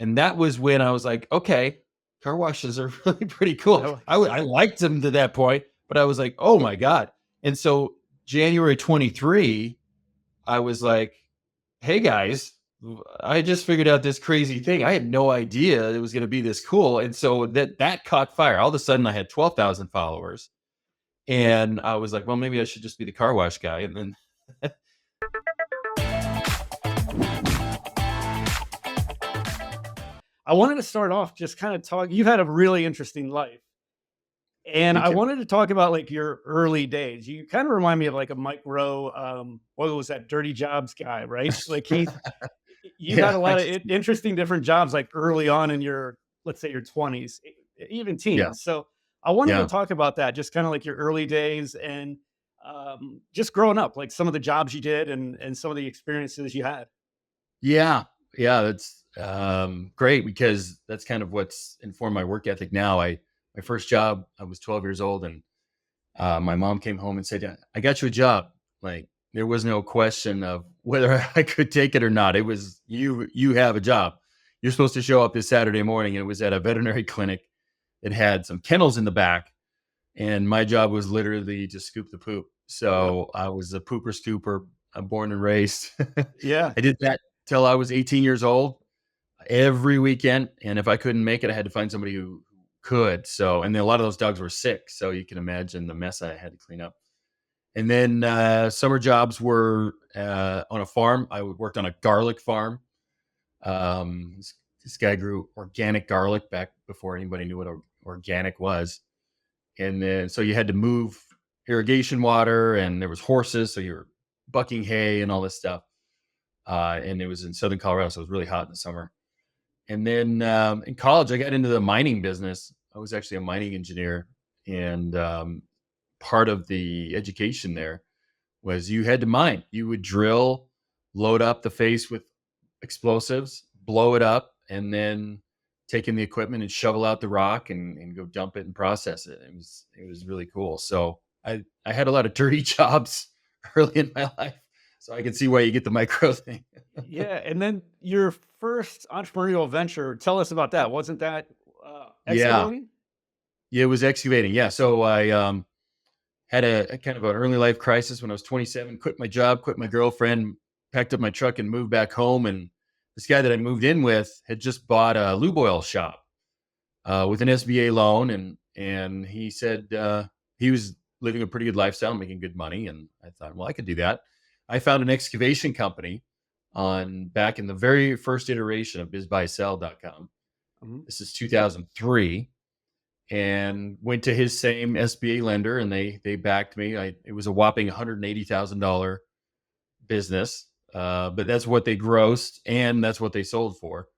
And that was when I was like, okay, car washes are really pretty cool. Oh, I liked them to that point, but I was like, oh my God. And so January 23, I was like, hey guys, I just figured out this crazy thing. I had no idea it was going to be this cool. And so that caught fire. All of a sudden I had 12,000 followers. And I was like, well, maybe I should just be the car wash guy. And then I wanted to start off just kind of talk. You've had a really interesting life. And thank I you. wanted to talk about like your early days. You kind of remind me of like a Mike Rowe, what was that Dirty Jobs guy, right? Like you've had Yeah. a lot of interesting different jobs like early on in your, let's say your 20s, even Yeah. teens. So I wanted to Yeah. talk about that, just kind of like your early days and just growing up, like some of the jobs you did and some of the experiences you had. Yeah. Yeah. That's great because that's kind of what's informed my work ethic now. My first job, I was 12 years old and my mom came home and said, "Yeah, I got you a job." Like there was no question of whether I could take it or not. It was you have a job. You're supposed to show up this Saturday morning. And it was at a veterinary clinic. It had some kennels in the back. And my job was literally to scoop the poop. Yep. So I was a pooper scooper. I'm born and raised. Yeah. I did that till I was 18 years old every weekend. And if I couldn't make it, I had to find somebody who could. So, and then a lot of those dogs were sick. So you can imagine the mess I had to clean up. And then summer jobs were on a farm. I worked on a garlic farm. This guy grew organic garlic back before anybody knew what organic was. And then so you had to move irrigation water, and there was horses, so you were bucking hay and all this stuff. And it was in southern Colorado, so it was really hot in the summer. And then in college, I got into the mining business. I was actually a mining engineer, and part of the education there was you had to mine. You would drill, load up the face with explosives, blow it up, and then take in the equipment and shovel out the rock and go dump it and process it. It was really cool. So I had a lot of dirty jobs early in my life. So I can see why you get the micro thing. Yeah, and then your first entrepreneurial venture, tell us about that. Wasn't that Yeah. excavating? Yeah, it was excavating. Yeah. So I had a kind of an early life crisis when I was 27, quit my job, quit my girlfriend, packed up my truck and moved back home. And this guy that I moved in with had just bought a lube oil shop with an SBA loan. And he said he was living a pretty good lifestyle, making good money. And I thought, well, I could do that. I found an excavation company on back in the very first iteration of bizbuysell.com. Mhm. This is 2003, and went to his same SBA lender, and they backed me. It was a whopping $180,000 business, but that's what they grossed, and that's what they sold for.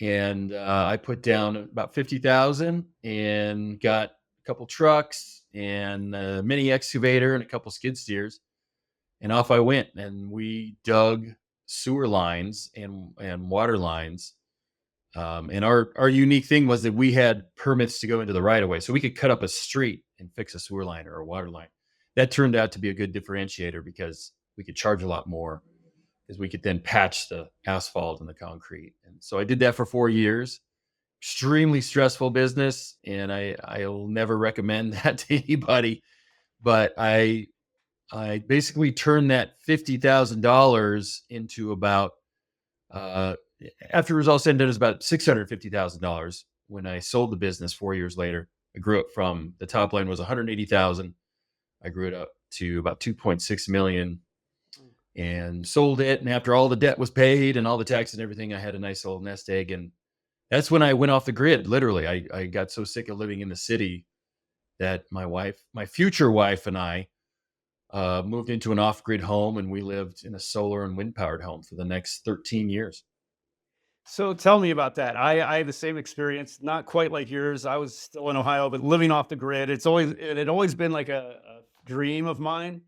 And I put down about 50,000 and got a couple trucks and a mini excavator and a couple skid steers, and off I went. And we dug sewer lines and water lines. And our unique thing was that we had permits to go into the right of way, so we could cut up a street and fix a sewer line or a water line. That turned out to be a good differentiator because we could charge a lot more because we could then patch the asphalt and the concrete. And so I did that for 4 years. Extremely stressful business, and I'll never recommend that to anybody. But I basically turned that $50,000 into about uh, after it was all said and done, it was about $650,000 when I sold the business 4 years later. I grew it from the top line was 180,000. I grew it up to about 2.6 million and sold it. And after all the debt was paid and all the taxes and everything, I had a nice little nest egg. And that's when I went off the grid. Literally, I got so sick of living in the city that my future wife, and I moved into an off grid home, and we lived in a solar and wind powered home for the next 13 years. So tell me about that. I had the same experience, not quite like yours. I was still in Ohio, but living off the grid. It had always been like a dream of mine.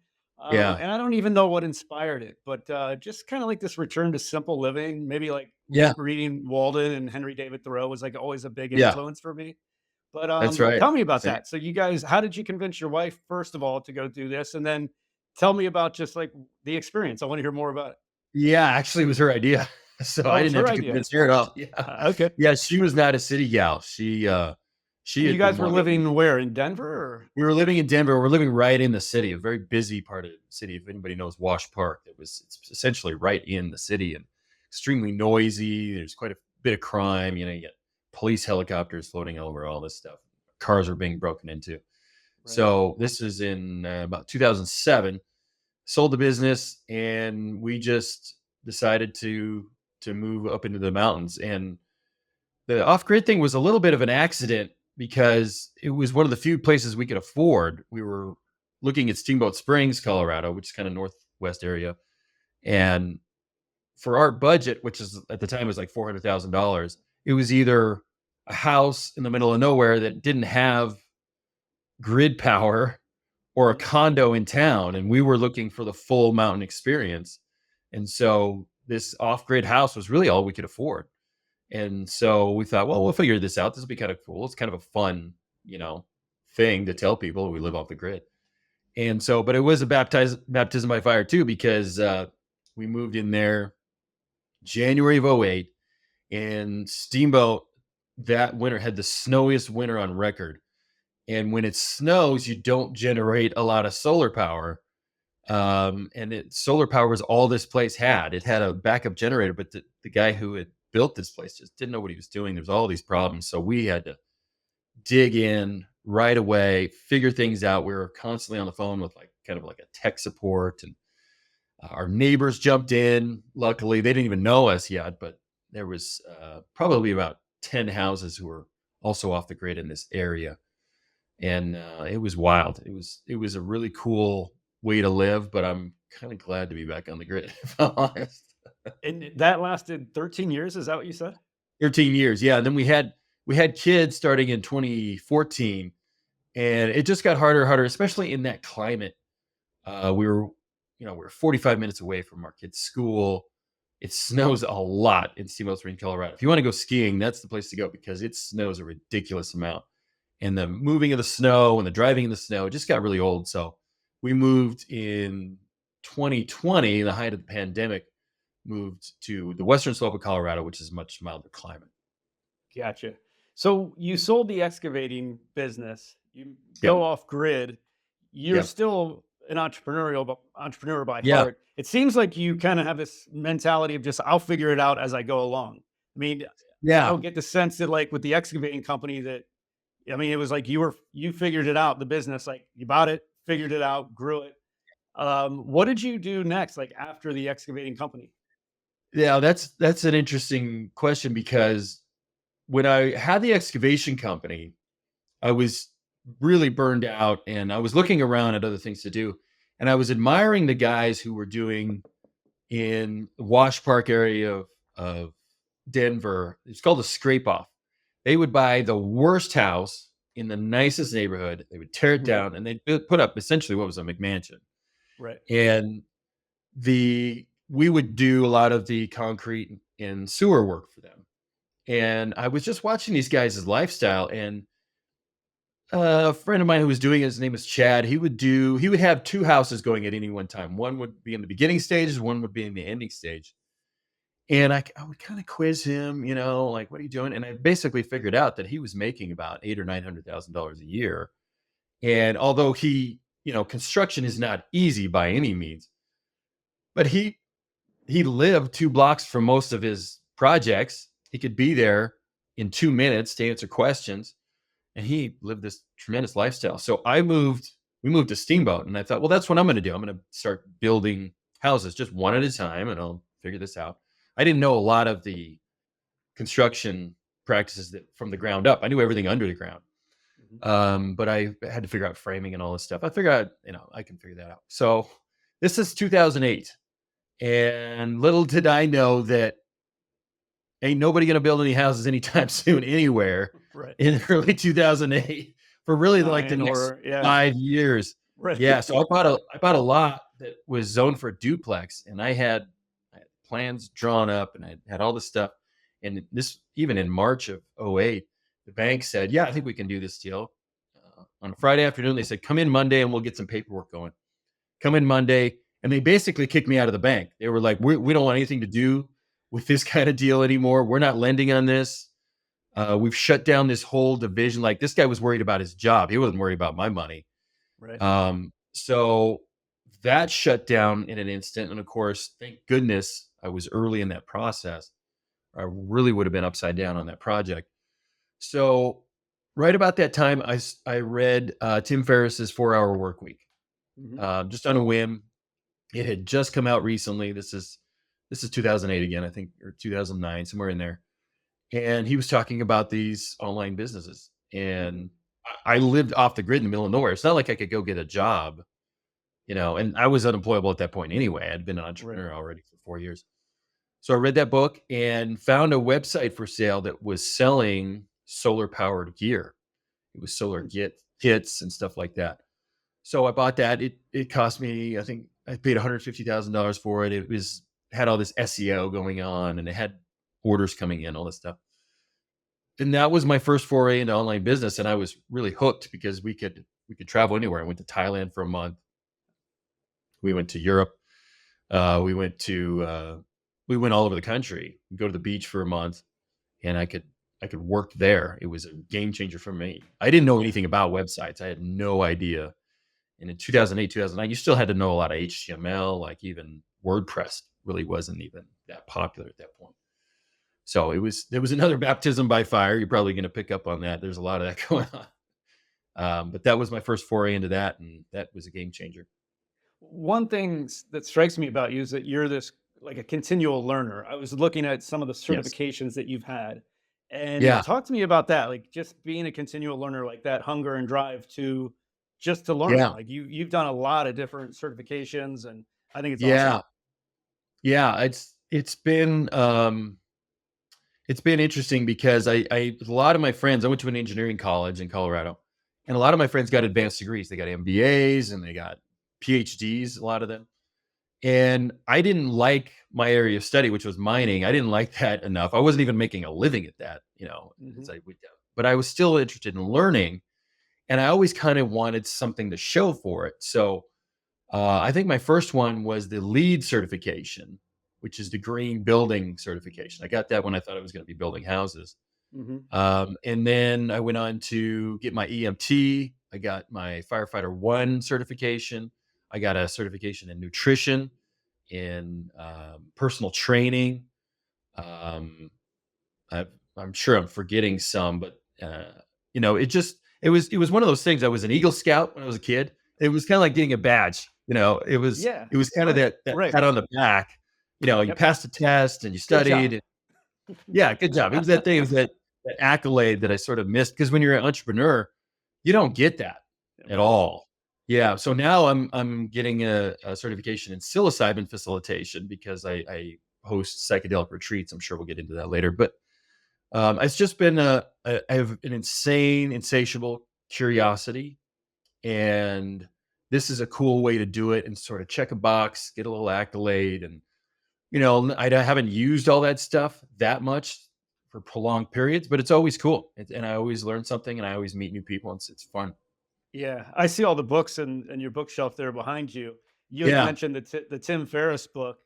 Yeah. And I don't even know what inspired it, but just kind of like this return to simple living. Maybe like Yeah. reading Walden and Henry David Thoreau was like always a big Yeah. influence for me. But That's right. tell me about Same. that. So you guys, how did you convince your wife first of all to go do this, and then tell me about just like the experience. I want to hear more about it. Yeah, actually, it was her idea. So Oh, I it was didn't have her to idea. convince her at all. Yeah. Okay. Yeah, she was not a city gal. She And you had been guys were wanting. living where, in Denver? Or? We were living in Denver. We're living right in the city, a very busy part of the city. If anybody knows Wash Park, it's essentially right in the city and extremely noisy. There's quite a bit of crime. You get police helicopters floating over, all this stuff. Cars are being broken into. Right. So this is in about 2007. Sold the business, and we just decided to move up into the mountains. And the off grid thing was a little bit of an accident because it was one of the few places we could afford. We were looking at Steamboat Springs, Colorado, which is kind of northwest area, and for our budget, which is at the time was like $400,000, it was either a house in the middle of nowhere that didn't have grid power or a Mhm. condo in town, and we were looking for the full mountain experience. And so this off-grid house was really all we could afford. And so we thought, well, we'll figure this out. This will be kind of cool. It's kind of a fun, you know, thing to tell people we live off the grid. And so, but it was a baptism by fire too, because we moved in there January of '08, and Steamboat that winter had the snowiest winter on record. And when it snows, you don't generate a lot of solar power. Solar power was all this place had. It had a backup generator, but the guy who had built this place just didn't know what he was doing. There was all these problems. So we had to dig in right away, figure things out. We were constantly on the phone with like kind of like a tech support, and our neighbors jumped in. Luckily, they didn't even know us yet, but there was probably about 10 houses who were also off the grid in this area, and it was wild. It was a really cool way to live, but I'm kind of glad to be back on the grid, if I'm honest. And that lasted 13 years, is that what you said? 13 years, yeah. And then we had kids starting in 2014, and it just got harder and harder, especially in that climate. We were 45 minutes away from our kids' school. It snows a lot in Steamboat Springs, Colorado. If you want to go skiing, that's the place to go because it snows a ridiculous amount. And the moving of the snow and the driving in the snow, it just got really old. So we moved in 2020, the height of the pandemic, moved to the western slope of Colorado, which is much milder climate. Gotcha. So you sold the excavating business. You Yep. go off grid. You're Yep. still an entrepreneur by Yeah. heart. It seems like you kind of have this mentality of just I'll figure it out as I go along. I mean, I Yeah. don't get the sense that like with the excavating company that I mean it was like you figured it out the business like you bought it, figured it out, grew it. What did you do next like after the excavating company? Yeah. That's an interesting question because when I had the excavation company, I was really burned out and I was looking around at other things to do. And I was admiring the guys who were doing in the Wash Park area of Denver. It's called a scrape off. They would buy the worst house in the nicest neighborhood. They would tear it Right. down and they'd put up essentially what was a McMansion. Right. And we would do a lot of the concrete and sewer work for them. And I was just watching these guys' lifestyle, and a friend of mine who was doing it, his name was Chad. He would have two houses going at any one time. One would be in the beginning stages, one would be in the ending stage. And I would kind of quiz him, like, what are you doing? And I basically figured out that he was making about eight or $900,000 a year. And although construction is not easy by any means, but he lived 2 blocks from most of his projects. He could be there in 2 minutes to answer questions, and he lived this tremendous lifestyle. So we moved to Steamboat, and I thought, well, that's what I'm going to do. I'm going to start building houses just one at a time, and I'll figure this out. I didn't know a lot of the construction practices that from the ground up. I knew everything under the ground. Mhm. But I had to figure out framing and all this stuff. I figured out, I can figure that out. So this is 2008. And little did I know that ain't nobody gonna build any houses anytime soon anywhere Right. in early 2008 for really like the Dying next or yeah. 5 years. Right. Yeah, so I bought a lot that was zoned for a duplex, and I had plans drawn up, and I had all this stuff. And this even in March of '08, the bank said, "Yeah, I think we can do this deal." On a Friday afternoon, they said, "Come in Monday, and we'll get some paperwork going." Come in Monday, and they basically kicked me out of the bank. They were like, "We don't want anything to do with this kind of deal anymore. We're not lending on this. We've shut down this whole division. Like this guy was worried about his job. He wasn't worried about my money. Right. So that shut down in an instant. And of course, thank goodness I was early in that process. I really would have been upside down on that project. So right about that time, I read Tim Ferriss's 4 Hour Workweek, Hmm. just on a whim. It had just come out recently. This is 2008 again, I think, or 2009, somewhere in there. And he was talking about these online businesses. Hmm. And I lived off the grid in the middle of nowhere. It's not like I could go get a job, and I was unemployable at that point anyway. I'd been an Right. entrepreneur already for 4 years. So I read that book and found a website for sale that was selling solar powered gear. It was solar Mm. kits and stuff like that. So I bought that. It cost me, I think I paid $150,000 for it. It was had all this SEO going on and it had orders coming in, all this stuff. And that was my first foray into online business. And I was really hooked because we could travel anywhere. I went to Thailand for a month. We went to Europe. We went to we went all over the country. Go to the beach for a month, and I could work there. It was a game changer for me. I didn't know Yeah. anything about websites. I had no idea. And in 2008, 2009, you still had to know a lot of HTML. Like even WordPress really wasn't even that popular at that point. So there was another baptism by fire. You're probably going to pick up on that. There's a lot of that going on. But that was my first foray into that, and that was a game changer. One thing that strikes me about you is that you're this like a continual learner. I was looking at some of the Yes. certifications that you've had, and Yeah. talk to me about that. Like just being a continual learner, like that hunger and drive to just to learn. Yeah. Like you've done a lot of different certifications, and I think it's awesome. Yeah. Yeah. It's been interesting because a lot of my friends, I went to an engineering college in Colorado, and a lot of my friends got advanced degrees. They got MBAs and they got PhDs, a lot of them. And I didn't like my area of study, which was mining. I didn't like that enough. I wasn't even making a living at that, Hmm. as I went down. But I was still interested in learning, and I always kind of wanted something to show for it. So I think my first one was the LEED certification, which is the green building certification. I got that when I thought I was going to be building houses. Hmm. And then I went on to get my EMT. I got my firefighter one certification. I got a certification in nutrition, in personal training. Um, I, I'm sure I'm forgetting some, but it was one of those things. I was an Eagle Scout when I was a kid. It was kind of like getting a badge. It was Yeah. it was kind of Right. that Right. pat on the back. You Yep. passed the test and you Good job. studied. Yeah, good job. It was that thing. It was that accolade that I sort of missed because when you're an entrepreneur, you don't get that at Right. all. Yeah. So now I'm getting a certification in psilocybin facilitation because I host psychedelic retreats. I'm sure we'll get into that later. But it's just been I have an insatiable curiosity, and this is a cool way to do it and sort of check a box, get a little accolade, and I haven't used all that stuff that much for prolonged periods, but it's always cool, and I always learn something, and I always meet new people, and it's fun. Yeah, I see all the books and your bookshelf there behind you. You had Yeah, mentioned the Tim Ferriss book.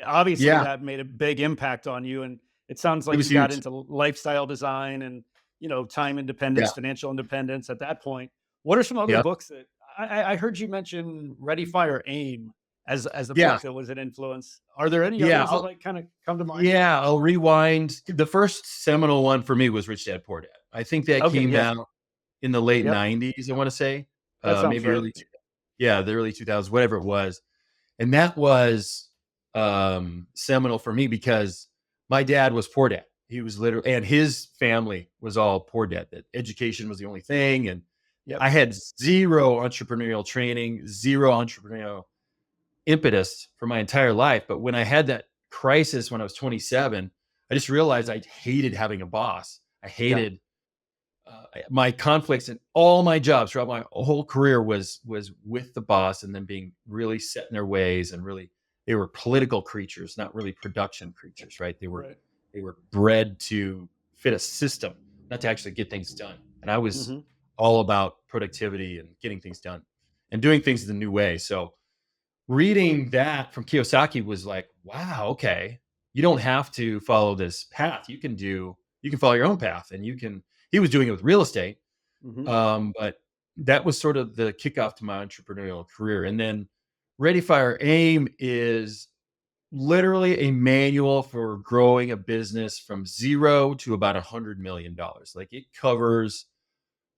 Obviously, yeah, that made a big impact on you, and it sounds it like was you got huge. into lifestyle design and time Yeah, independence, financial independence at that point. What are some other yeah, books that I heard you mention? Ready, Fire, Aim as a yeah, book that was an influence. Are there any yeah. others that like kind of come to mind? I'll rewind. The first seminal one for me was Rich Dad Poor Dad. I think that Okay, came yeah, out in the late yep, '90s. I want to say, that sounds maybe right. the early 2000s, whatever it was. And that was seminal for me because my dad was poor dad. He was literally, and his family was all poor dad. That education was the only thing, and Yep. I had zero entrepreneurial training, zero entrepreneurial impetus for my entire life. But when I had that crisis when I was 27, I just realized I hated having a boss. I Yeah. hated my conflicts in all my jobs throughout my whole career was with the boss and then being really set in their ways, and really they were political creatures, not really production creatures, right? they were Right. they were bred to fit a system, not to actually get things done. And I was Hmm. all about productivity and getting things done and doing things the new way. So reading that from Kiyosaki was like, wow, okay. you don't have to follow this path. You can follow your own path, and he was doing it with real estate. Hmm. But that was sort of the kickoff to my entrepreneurial career. And then Ready Fire Aim is literally a manual for growing a business from zero to about $100 million. Like, it covers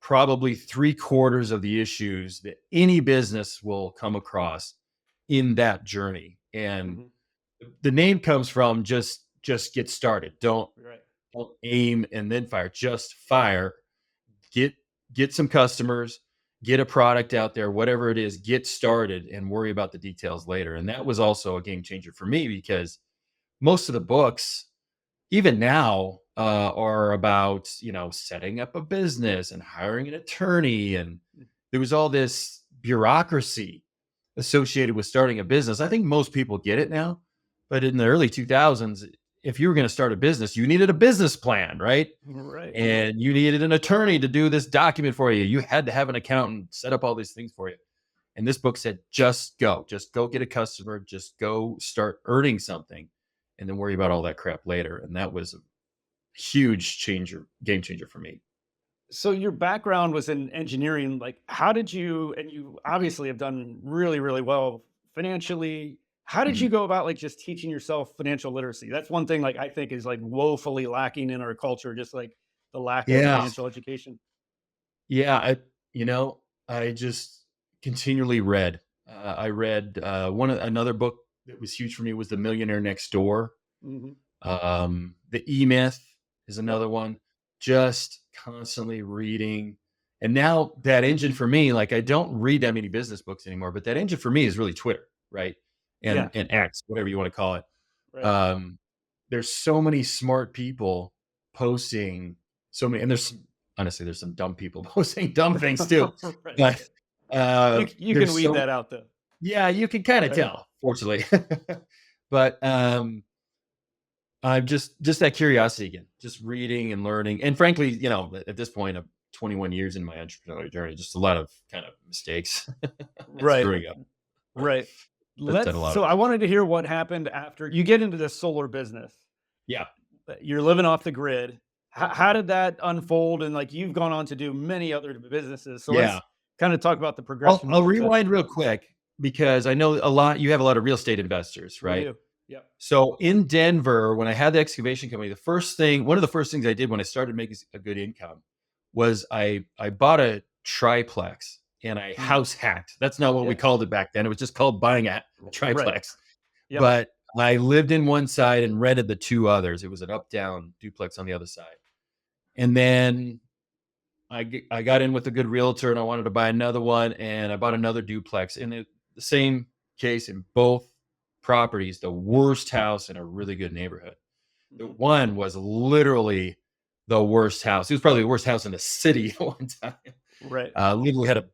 probably three quarters of the issues that any business will come across in that journey. And Hmm. the name comes from just get started. Right. Don't aim and then fire. Just fire. Get get some customers, get a product out there, whatever it is, get started and worry about the details later. And that was also a game changer for me, because most of the books, even now, are about, setting up a business and hiring an attorney, and there was all this bureaucracy associated with starting a business. I think most people get it now, but in the early 2000s, if you were going to start a business, you needed a business plan, right? Right. And you needed an attorney to do this document for you. You had to have an accountant set up all these things for you. And this book said, just go get a customer, just go start earning something, and then worry about all that crap later. And that was a game changer for me. So your background was in engineering. Like, how did you, and you obviously have done really, really well financially. How did you Mhm. go about like just teaching yourself financial literacy? That's one thing like I think is like woefully lacking in our culture, just like the lack of Yeah. financial education. Yeah. You know, I just continually read. I read another book that was huge for me was The Millionaire Next Door. Hmm. The E Myth is Yep. another one. Just constantly reading. And now that engine for me, like, I don't read that many business books anymore, but that engine for me is really Twitter, right? Yeah. And X, whatever you want to call it. Right. Um, there's so many smart people posting so many, and honestly, there's some dumb people posting dumb things too. Right. But You can there's weed so that out though. yeah, you can kind of Right. tell, fortunately. But I'm just that curiosity again, just reading and learning. And frankly, at this point of 21 years in my entrepreneurial journey, just a lot of kind of mistakes Right. screwing up. Right. That's done a lot So of I it. wanted to hear what happened after you get into the solar business. Yeah. You're living off the grid. How did that unfold? And like you've gone on to do many other businesses. So Yeah. let's kind of talk about the progression I'll of success. rewind real quick, because I know you have a lot of real estate investors, We right? do. Yep. So in Denver, when I had the excavation company, one of the first things I did when I started making a good income was I bought a triplex and I Mm. house hacked. That's not what we Yeah. called it back then. It was just called buying a Right. triplex. Yep. But I lived in one side and rented the two others. It was an up down duplex on the other side. And then I got in with a good realtor and I wanted to buy another one, and I bought another duplex. And the same case in both properties, the worst house in a really good neighborhood. The Mhm. one was literally the worst house. It was probably the worst house in the city at one time. Right. Literally had a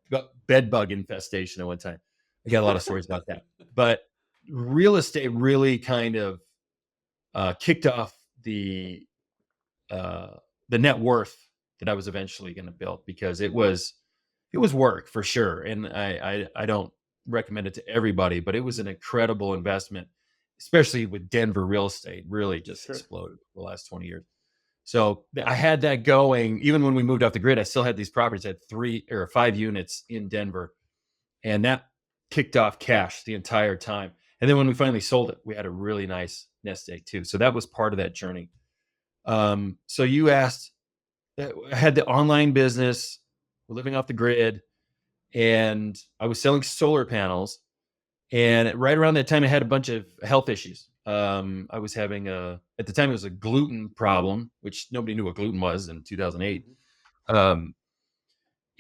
bed bug infestation at one time. I got a lot of stories about that. But real estate really kind of kicked off uh, the net worth that I was eventually going to build, because it was work for sure, and I don't recommend it to everybody, but it was an incredible investment, especially with Denver real estate really just Sure. exploded the last 20 years. So I had that going. Even when we moved off the grid, I still had these properties. I had 3 or 5 units in Denver, and that kicked off cash the entire time. And then when we finally sold it, we had a really nice nest egg too. So that was part of that journey. So you asked, I had the online business, we're living off the grid, and I was selling solar panels. And right around that time, I had a bunch of health issues. I was having at the time, it was a gluten problem, which nobody knew what gluten was in 2008. Mhm. Um,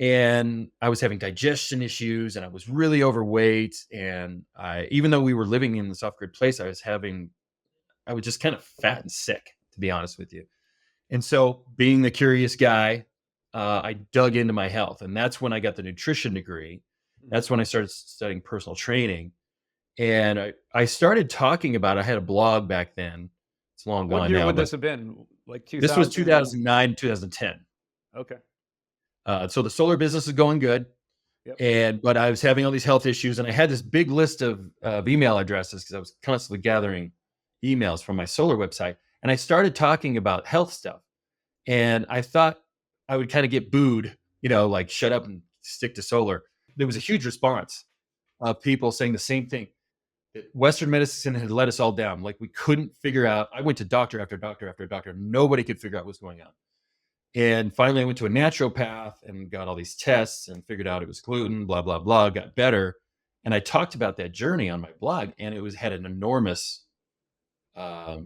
and I was having digestion issues, and I was really overweight. And even though we were living in this off grid place, I was just kind of fat and sick, to be honest with you. And so, being the curious guy, I dug into my health, and that's when I got the nutrition degree. Mhm. That's when I started studying personal training, and I started talking about. I had a blog back then. It's long What gone year now, would but this have been? Like this was 2000? 2009, 2010. Okay. So the solar business is going good, Yep. but I was having all these health issues, and I had this big list of email addresses because I was constantly gathering emails from my solar website, and I started talking about health stuff. And I thought I would kind of get booed, like shut up and stick to solar. There was a huge response of people saying the same thing, that Western medicine had let us all down. Like we couldn't figure out. I went to doctor after doctor after doctor. Nobody could figure out what's going on. And finally, I went to a naturopath and got all these tests and figured out it was gluten, blah, blah, blah, got better. And I talked about that journey on my blog, and it had an enormous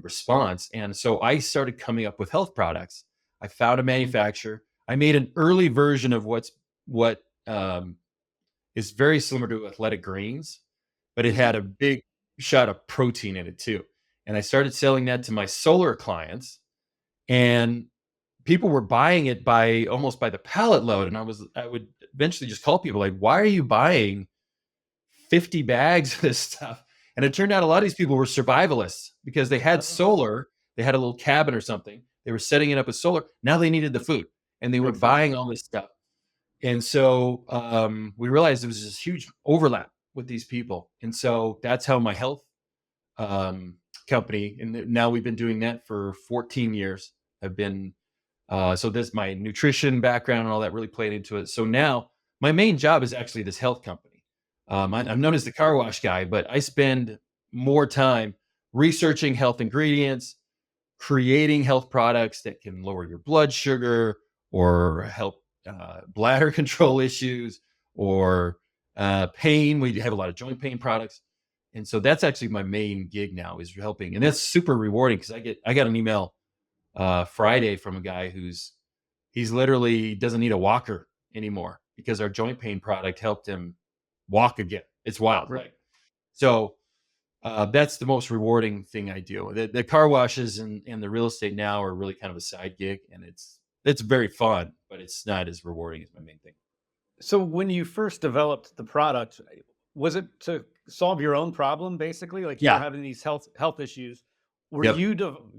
response. And so I started coming up with health products. I found a manufacturer. I made an early version of what is very similar to athletic greens, but it had a big shot of protein in it too. And I started selling that to my solar clients, and people were buying it by almost by the pallet load. And I would eventually just call people like, why are you buying 50 bags of this stuff? And it turned out a lot of these people were survivalists because they had solar, they had a little cabin or something. They were setting it up with solar. Now they needed the food, and they were buying all this stuff. And so we realized there was this huge overlap with these people. And so that's how my health company, and now we've been doing that for 14 years. I've been, so this, my nutrition background and all that really played into it. So now my main job is actually this health company. I'm known as the car wash guy, but I spend more time researching health ingredients, creating health products that can lower your blood sugar or help bladder control issues or pain. We have a lot of joint pain products. And so that's actually my main gig now, is helping. And that's super rewarding because I got an email Friday from a guy he's literally doesn't need a walker anymore because our joint pain product helped him walk again. It's wild. Right. Like, so that's the most rewarding thing I do. The car washes and the real estate now are really kind of a side gig, and it's very fun, but it's not as rewarding as my main thing. So when you first developed the product, was it to solve your own problem basically? Like you were Yeah. having these health issues. Yep.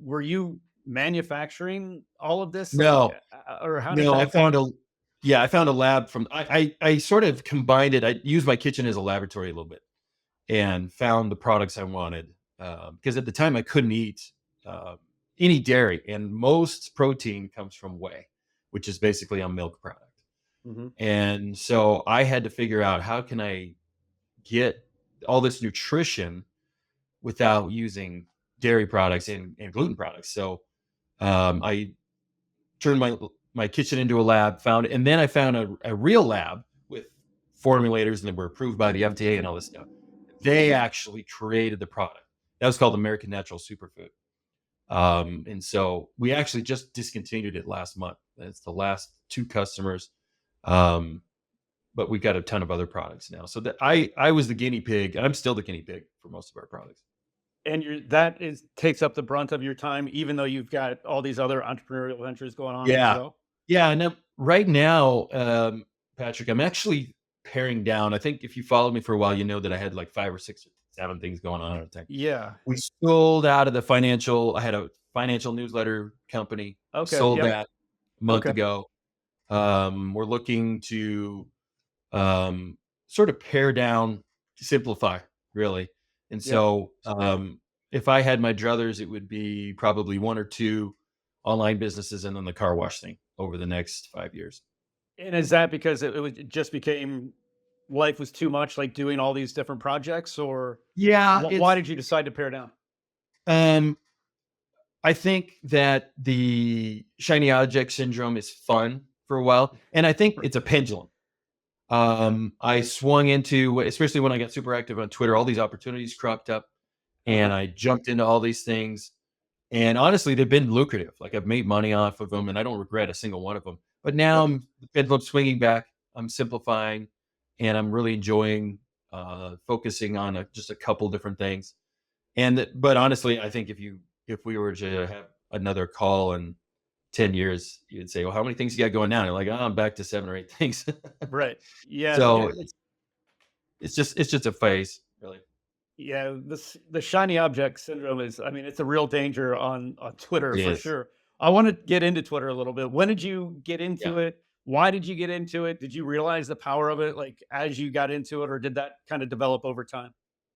Were you manufacturing all of this, like, No, or how did no, that? I found a lab from, I sort of combined it. I used my kitchen as a laboratory a little bit and found the products I wanted. Because at the time I couldn't eat uh, any dairy, and most protein comes from whey, which is basically a milk product. Mhm. And so I had to figure out, how can I get all this nutrition without using dairy products and gluten products. So I turned my kitchen into a lab, and then I found a real lab with formulators that were approved by the FDA and all this stuff. They actually created the product. That was called American Natural Superfood. And so we actually just discontinued it last month. It's the last two customers. But we've got a ton of other products now. So that I was the guinea pig, and I'm still the guinea pig for most of our products. And that is takes up the brunt of your time, even though you've got all these other entrepreneurial ventures going on as Yeah. well. Yeah. And right now, Patrick, I'm actually paring down. I think if you followed me for a while, you know that I had like 5 or 6 or 7 things going on at a time. Yeah. We sold out of I had a financial newsletter company, Okay. sold Yep. that a month Okay. ago. We're looking to sort of pare down, simplify, really. And Yep. so, if I had my druthers, it would be probably 1 or 2 online businesses and then the car wash thing over the next 5 years. And is that because it just became life was too much, like doing all these different projects, or Yeah, why did you decide to pare down? um, I think that the shiny object syndrome is fun for a while, and I think it's a pendulum. I swung into, especially when I got super active on Twitter, all these opportunities cropped up, Uh-huh. and I jumped into all these things. And honestly, they've been lucrative. Like, I've made money off of them, and I don't regret a single one of them. But now Yep. the pendulum's swinging back. I'm simplifying, and I'm really enjoying focusing on just a couple different things. But honestly, I think if we were to have another call in 10 years, you'd say, "Well, how many things you got going now?" And you're like, "Oh, I'm back to 7 or 8 things." Right. Yeah. So it's just a phase, really. Yeah, the shiny object syndrome is, I mean, it's a real danger on Twitter It for is. sure. I want to get into Twitter a little bit. When did you get Yeah. into it? Why did you get into it? Did you realize the power of it like as you got into it, or did that kind of develop over time?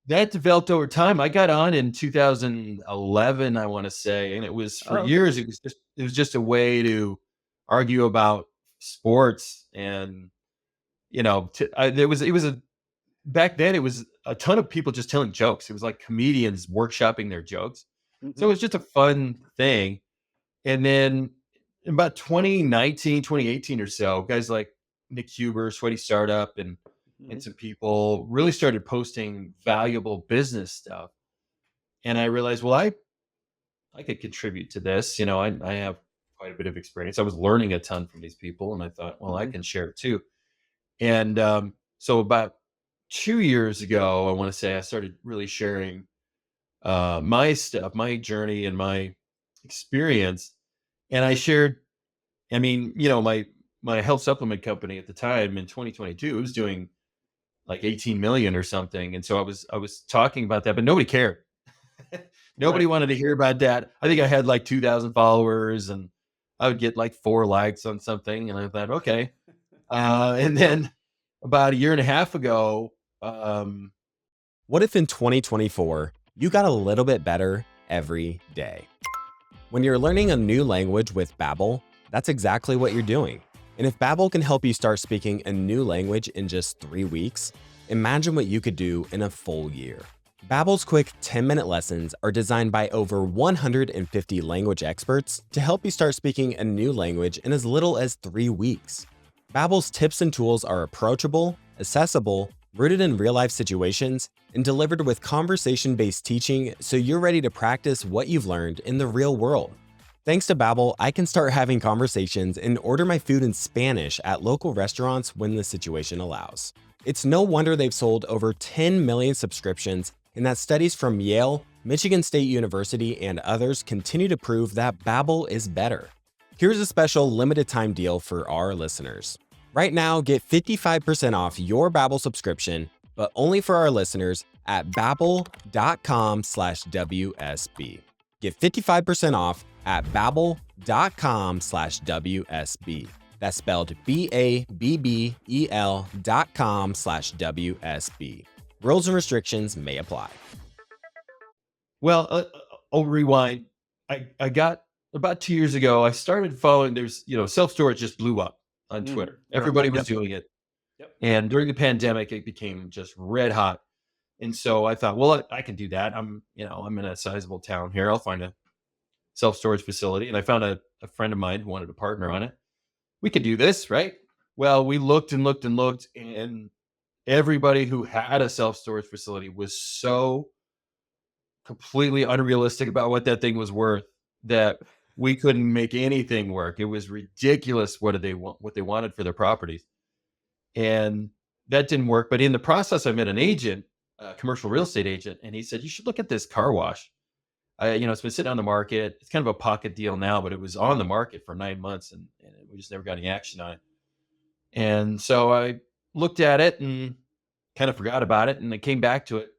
that developed over time. I got on in 2011, I want to say, and it was for Oh, okay. years. It was just a way to argue about sports, and there was it was a back then. It was a ton of people just telling jokes. It was like comedians workshopping their jokes, so it Mhm, was just a fun thing. And then in about 2019, 2018 or so, guys like Nick Huber, Sweaty Startup, and mhm, some people really started posting valuable business stuff. And I realized, well, I could contribute to this. I have quite a bit of experience. I was learning a ton from these people, and I thought, well, I mhm, can share it too. And so about 2 years ago, I want to say I started really sharing my stuff, my journey, and my experience. And I shared, I mean, my health supplement company at the time in 2022, it was doing like 18 million or something. And so I was talking about that, but nobody cared. right. Nobody wanted to hear about that. I think I had like 2,000 followers, and I would get like 4 likes on something. And I thought, okay. And then about a year and a half ago, um, What if in 2024, you got a little bit better every day? When you're learning a new language with Babbel, that's exactly what you're doing. And if Babbel can help you start speaking a new language in just 3 weeks, imagine what you could do in a full year. Babbel's quick 10-minute lessons are designed by over 150 language experts to help you start speaking a new language in as little as 3 weeks. Babbel's tips and tools are approachable, accessible, rooted in real-life situations, and delivered with conversation-based teaching so you're ready to practice what you've learned in the real world. Thanks to Babbel, I can start having conversations and order my food in Spanish at local restaurants when the situation allows. It's no wonder they've sold over 10 million subscriptions, and that studies from Yale, Michigan State University, and others continue to prove that Babbel is better. Here's a special limited time deal for our listeners. Right now, get 55% off your Babbel subscription, but only for our listeners at babbel.com/WSB. Get 55% off at babbel.com/WSB. That's spelled BABBEL.com/WSB. Rules and restrictions may apply. well, I'll rewind. I got about 2 years ago, I started following, self storage just blew up on Mhm. Twitter. Everybody was Yep, doing it. yep. And during the pandemic, it became just red hot. And so I thought, well, I can do that. I'm in a sizable town here. I'll find a self storage facility. And I found a friend of mine who wanted to partner on it. We could do this, right? Well, we looked and looked and looked, and everybody who had a self storage facility was so completely unrealistic about what that thing was worth that we couldn't make anything work. It was ridiculous what they wanted for their properties. And that didn't work. But in the process, I met an agent, a commercial real estate agent, and he said, "You should look at this car wash. It's been sitting on the market. It's kind of a pocket deal now, but it was on the market for 9 months, and we just never got any action on it." And so I looked at it and kind of forgot about it. And I came back to it,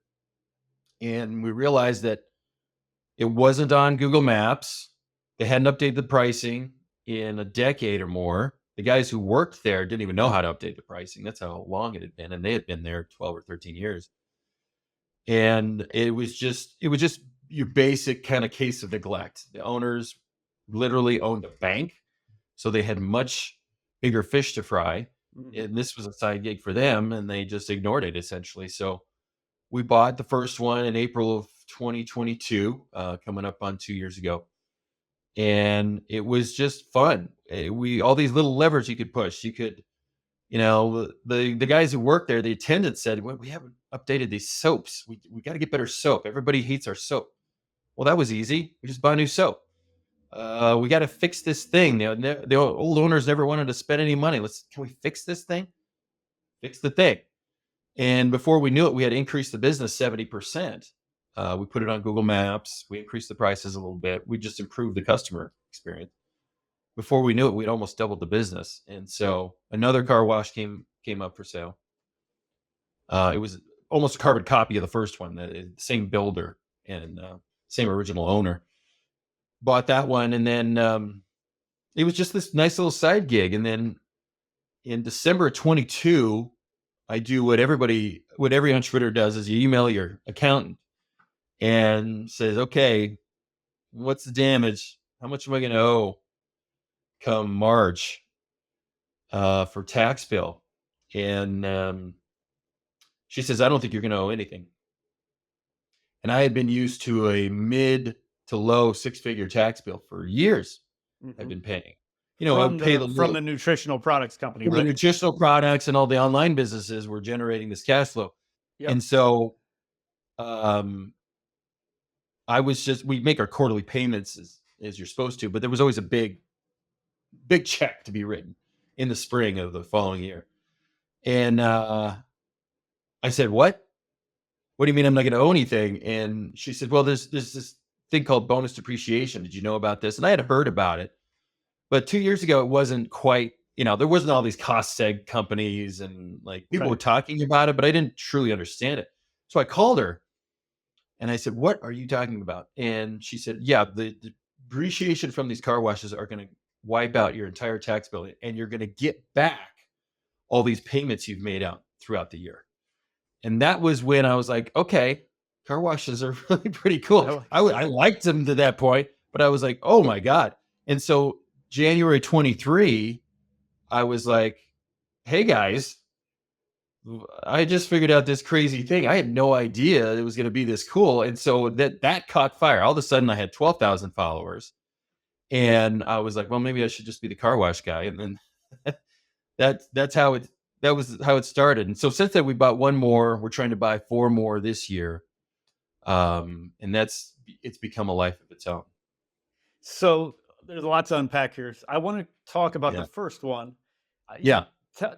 and we realized that it wasn't on Google Maps. They hadn't updated the pricing in a decade or more. The guys who worked there didn't even know how to update the pricing. That's how long it had been, and they had been there 12 or 13 years. And it was just your basic kind of case of neglect. The owners literally owned a bank, so they had much bigger fish to fry. Mhm. And this was a side gig for them, and they just ignored it essentially. So we bought the first one in April of 2022, coming up on 2 years ago, and it was just fun. We all these little levers you could push. You could, the guys who work there, the attendant said, "Well, we haven't updated these soaps. We got to get better soap. Everybody hates our soap." Well, that was easy. We just buy new soap. We got to fix this thing. The old owners never wanted to spend any money. Can we fix this thing? Fix the thing. And before we knew it, we had increased the business 70%. We put it on Google Maps. We increased the prices a little bit. We just improved the customer experience. Before we knew it, we'd almost doubled the business. And so another car wash came up for sale. It was almost a carbon copy of the first one, the same builder and same original owner. Bought that one, and then it was just this nice little side gig. And then in December of 22, I do what every entrepreneur does is you email your accountant and says, okay, what's the damage? How much am I going to owe come March for tax bill? And she says, I don't think you're going to owe anything. And I had been used to a mid to low six-figure tax bill for years. I've been paying. I would pay from the nutritional products company, the right? nutritional products and all the online businesses were generating this cash flow. Yep. And so we make our quarterly payments as you're supposed to, but there was always a big check to be written in the spring of the following year. And I said, what do you mean I'm not going to owe anything? And she said, well, there's this thing called bonus depreciation. Did you know about this? And I had heard about it, but 2 years ago, it wasn't quite, there wasn't all these cost seg companies and like people were talking about it, but I didn't truly understand it. So I called her and I said, what are you talking about? And she said, yeah, the depreciation from these car washes are going to wipe out your entire tax bill and you're going to get back all these payments you've made out throughout the year. And that was when I was like, okay, car washes are really pretty cool. I liked them to that point, but I was like, oh my God. And so January 23, I was like, hey guys, I just figured out this crazy thing. I had no idea it was going to be this cool. And so that caught fire. All of a sudden I had 12,000 followers and I was like, well, maybe I should just be the car wash guy. And then that was how it started. And so since then we bought one more, we're trying to buy 4 more this year. And it's become a life of its own. So there's a lot to unpack here. I want to talk about the first one. Yeah.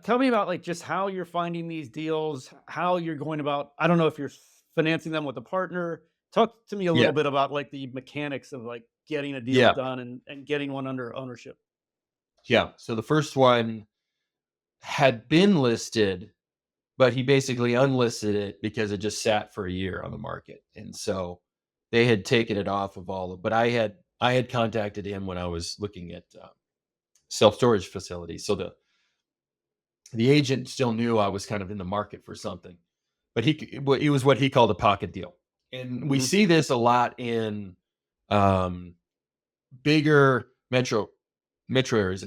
Tell me about like just how you're finding these deals, how you're going about, I don't know if you're financing them with a partner. Talk to me a little bit about like the mechanics of like getting a deal done and getting one under ownership. Yeah. So the first one had been listed, but he basically unlisted it because it just sat for a year on the market. And so they had taken it off of but I had contacted him when I was looking at self-storage facilities. So the agent still knew I was kind of in the market for something, but it was what he called a pocket deal. And we see this a lot in bigger metro areas,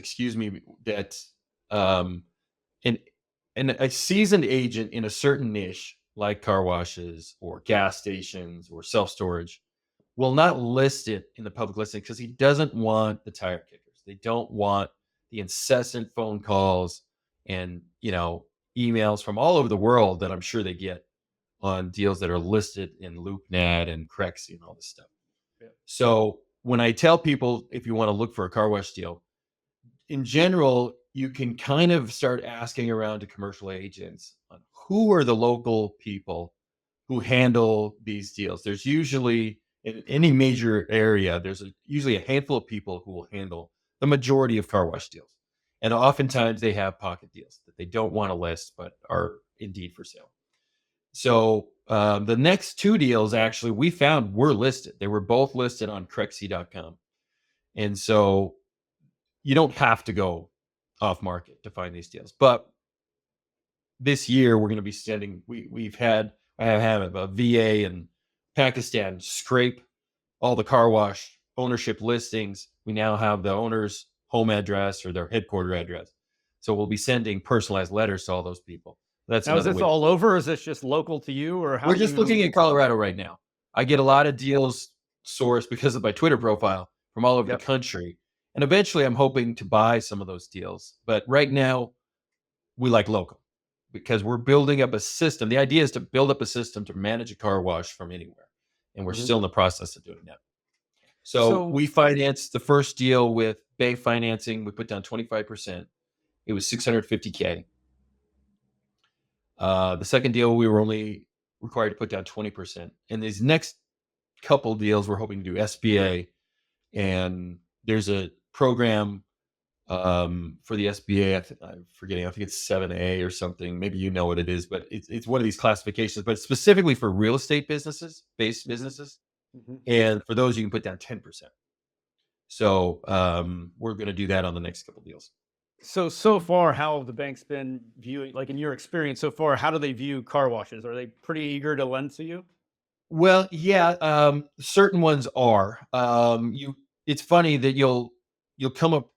that and a seasoned agent in a certain niche like car washes or gas stations or self-storage will not list it in the public listing because he doesn't want the tire kickers. They don't want the incessant phone calls and, emails from all over the world that I'm sure they get on deals that are listed in LoopNet and Crexy and all this stuff. Yeah. So when I tell people, if you want to look for a car wash deal, in general, you can kind of start asking around to commercial agents on who are the local people who handle these deals. There's usually, in any major area, there's usually a handful of people who will handle the majority of car wash deals. And oftentimes they have pocket deals that they don't want to list, but are indeed for sale. So the next 2 deals actually we found were listed. They were both listed on Crexy.com. And so you don't have to go off market to find these deals. But this year we're going to be sending, I have a VA in Pakistan scrape all the car wash ownership listings. We now have the owner's home address or their headquarter address. So we'll be sending personalized letters to all those people. Now, is this all over? Or is this just local to you, or how? We're just looking at Colorado right now. I get a lot of deals sourced because of my Twitter profile from all over the country. And eventually I'm hoping to buy some of those deals. But right now we like local because we're building up a system. The idea is to build up a system to manage a car wash from anywhere. And we're still in the process of doing that. So we financed the first deal with bank financing. We put down 25%. It was $650K. The second deal, we were only required to put down 20%. And these next couple deals, we're hoping to do SBA. And there's a program for the SBA. I'm forgetting. I think it's 7A or something. Maybe you know what it is, but it's one of these classifications, but specifically for real estate based businesses. And for those, you can put down 10%. So we're going to do that on the next couple deals. So far, how have the banks been viewing, like in your experience so far, how do they view car washes? Are they pretty eager to lend to you? Well, yeah, certain ones are. It's funny that you'll come up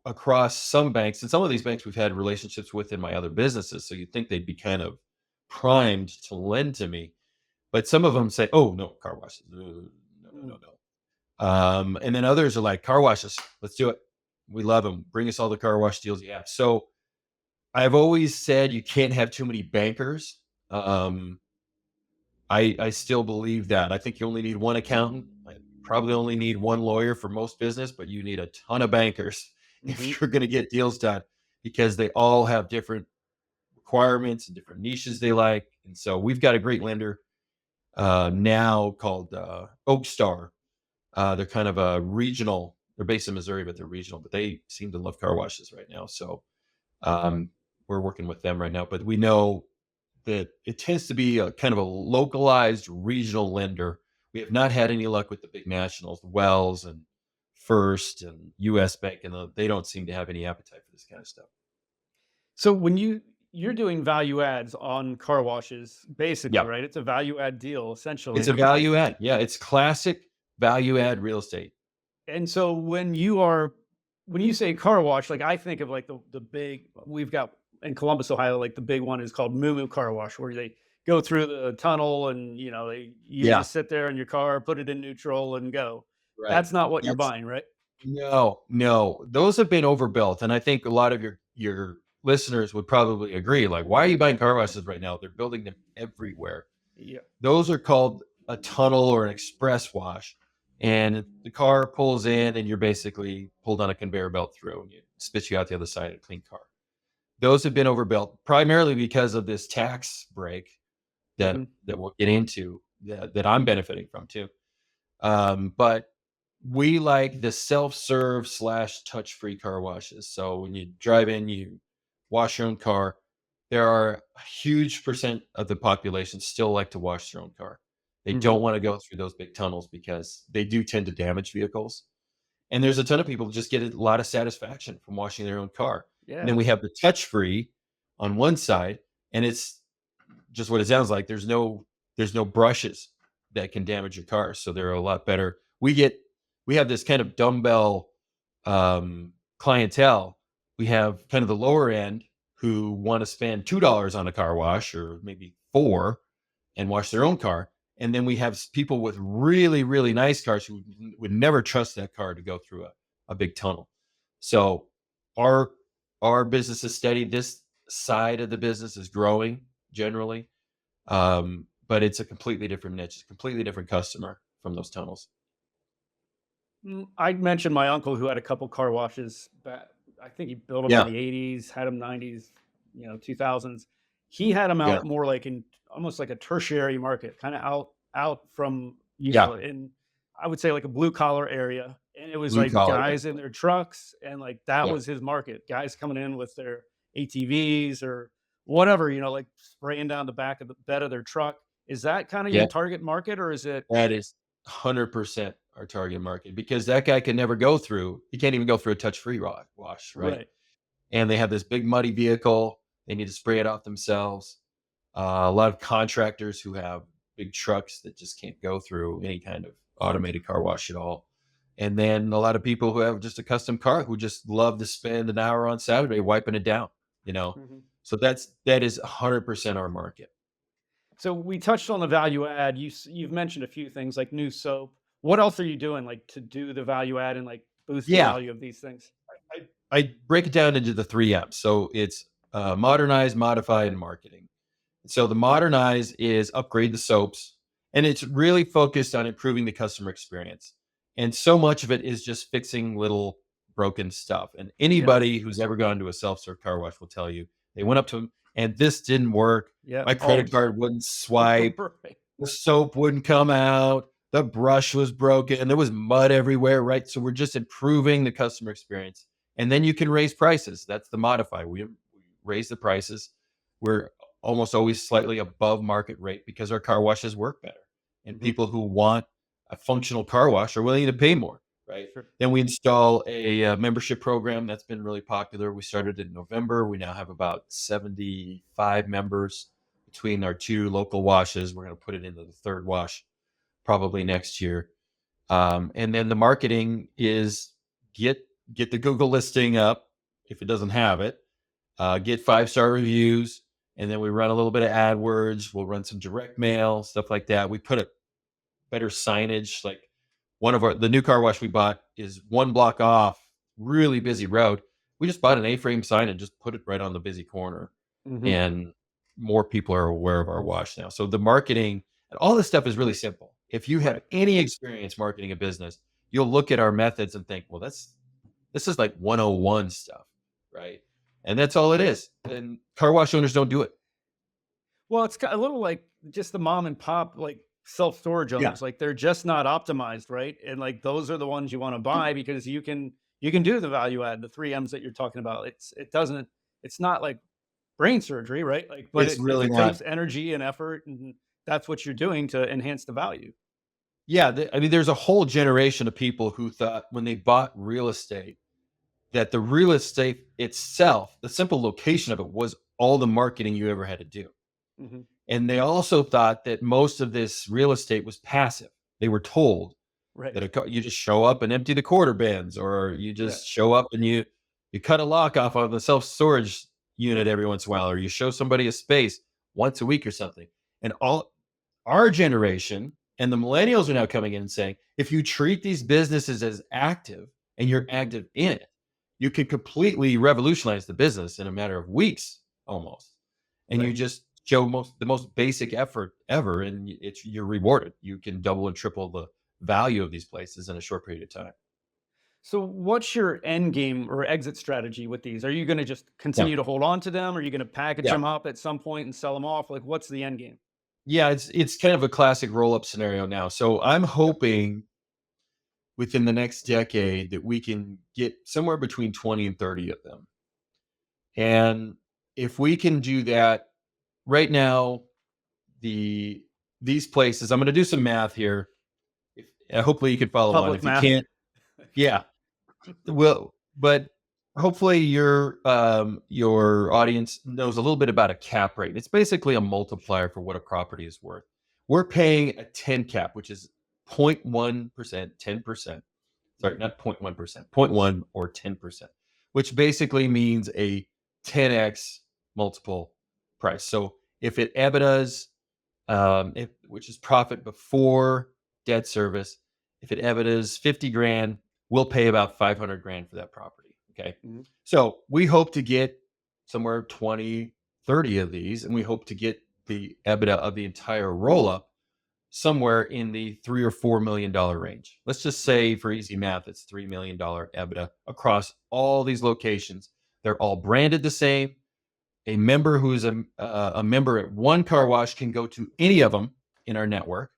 across some banks, and some of these banks we've had relationships with in my other businesses, so you'd think they'd be kind of primed to lend to me, but some of them say, "Oh, no, car washes. No, no, Mm. no, no." And then others are like, "Car washes, let's do it. We love them. Bring us all the car wash deals you have." So I've always said you can't have too many bankers. Um, I still believe that. I think you only need one accountant. I probably only need one lawyer for most business, but you need a ton of bankers Hmm. if you're going to get deals done, because they all have different requirements and different niches they like. And so we've got a great lender now called Oak Star. They're kind of a regional. They're based in Missouri, but they're regional. But they seem to love car washes right now. So um, we're working with them right now. But we know that it tends to be a kind of a localized regional lender. We have not had any luck with the big nationals, Wells and First and US Bank, and they don't seem to have any appetite for this kind of stuff. So when you're doing value adds on car washes, basically, Yeah. right? It's a value add deal It's essentially. a value add. Yeah, it's classic value add real estate. And so when you say car wash, like I think of like the big, we've got in Columbus, Ohio, like the big one is called Moo Moo Car Wash, where they go through the tunnel and you Yeah, just sit there in your car, put it in neutral and go. right. That's not what you're That's buying, right? no, no. Those have been overbuilt, and I think a lot of your listeners would probably agree. Like, why are you buying car washes right now? They're building them everywhere. Yeah. Those are called a tunnel or an express wash. And the car pulls in and you're basically pulled on a conveyor belt through and it spits you out the other side of a clean car. Those have been overbuilt primarily because of this tax break that Hmm. we'll get into that I'm benefiting from too. But we like the self-serve slash touch-free car washes. So when you drive in, you wash your own car. There are a huge percent of the population still like to wash their own car. They Hmm. don't want to go through those big tunnels because they do tend to damage vehicles. And there's a ton of people who just get a lot of satisfaction from washing their own car. And Yeah. then we have the touch-free on one side, and it's just what it sounds like. There's no brushes that can damage your car, so they're a lot better. We have this kind of dumbbell clientele. We have kind of the lower end who want to spend $2 on a car wash or maybe four and wash their own car. And then we have people with really, really nice cars who would never trust that car to go through a big tunnel. So our our business is steady. This side of the business is growing generally, but it's a completely different niche, a completely different customer from those tunnels. I mentioned my uncle who had a couple car washes back. I think he built them in Yeah, the 80s, had them 90s, 2000s. He had them yeah, out more like in almost like a tertiary market, kind of out from, yeah. in I would say like a blue collar area. And it was Blue like collar, guys in definitely. their trucks and like that Yeah, was his market. Guys coming in with their ATVs or whatever, like spraying down the back of the bed of their truck. Is that kind of your yeah. target market or is it? That is 100% our target market because that guy can never go through. He can't even go through a touch-free wash, right? Right. And they have this big muddy vehicle. They need to spray it off themselves. A lot of contractors who have big trucks that just can't go through any kind of automated car wash at all. And then a lot of people who have just a custom car who just love to spend an hour on Saturday wiping it down, you know. Mhm. So that is 100% our market. So we touched on the value add. You've mentioned a few things like new soap. What else are you doing like to do the value add and like boost the Yeah, value of these things? I break it down into the 3 M's. So it's modernize, modify, and marketing. So the modernize is upgrade the soaps, and it's really focused on improving the customer experience. And so much of it is just fixing little broken stuff. And Yeah. anybody who's ever gone to a self-serve car wash will tell you they went up to them and this didn't work. Yeah. My Oh, credit card wouldn't swipe. right. The soap wouldn't come out. The brush was broken and there was mud everywhere, right? So we're just improving the customer experience. And then you can raise prices. That's the modify. We raise the prices. We're almost always slightly above market rate because our car washes work better. And Mhm. people who want a functional car wash are willing to pay more, right? Sure. Then we install a membership program that's been really popular. We started in November. We now have about 75 members between our 2 local washes. We're going to put it into the 3rd wash probably next year. And then the marketing is get the Google listing up if it doesn't have it, get 5-star reviews, and then we run a little bit of AdWords. We'll run some direct mail, stuff like that. We put a better signage. Like the new car wash we bought is 1 block off, really busy road. We just bought an A-frame sign and just put it right on the busy corner, Mhm. and more people are aware of our wash now. So the marketing and all this stuff is really simple. If you have Right. any experience marketing a business, you'll look at our methods and think, well, this is like 101 stuff, right? And that's all it is. And car wash owners don't do it. Well, it's a little like just the mom and pop, like self-storage Yeah. owners. Like they're just not optimized, right? And like those are the ones you want to buy because you can do the value add, the 3 M's that you're talking about. It's not like brain surgery, right? Like, but It's really it not. takes energy and effort, and that's what you're doing to enhance the value. Yeah. I mean, there's a whole generation of people who thought when they bought real estate that the real estate itself, the simple location of it, was all the marketing you ever had to do. Mhm. And they also thought that most of this real estate was passive. They were told Right. that you just show up and empty the quarter bins, or you Yeah. just show up and you cut a lock off of the self storage unit every once in a while, or you show somebody a space once a week or something. And all our generation and the millennials are now coming in and saying, if you treat these businesses as active and you're active in it, you can completely revolutionize the business in a matter of weeks almost. And you Right. just show the most basic effort ever, and you're rewarded. You can double and triple the value of these places in a short period of time. So what's your end game or exit strategy with these? Are you going to just Yeah. continue to hold on to them? Are you going to package Yeah. them up at some point and sell them off? Like what's the end game? Yeah, it's kind of a classic roll-up scenario now. So I'm hoping within the next decade that we can get somewhere between 20 and 30 of them. And if we can do that right now, these places, I'm going to do some math here. Hopefully you can follow along. Public If you math. can't, yeah, well, but hopefully your audience knows a little bit about a cap rate. It's basically a multiplier for what a property is worth. We're paying a 10 cap, which is 0.1%, 10%. Sorry, not 0.1%, 0.1 or 10%, which basically means a 10x multiple price. So if it EBITDAs, which is profit before debt service, if it EBITDAs 50 grand, we'll pay about 500 grand for that property. Okay. Mhm. So we hope to get somewhere 20, 30 of these, and we hope to get the EBITDA of the entire roll up somewhere in the $3 or $4 million range. Let's just say, for easy math, it's $3 million EBITDA across all these locations. They're all branded the same. A member who's a member at one car wash can go to any of them in our network.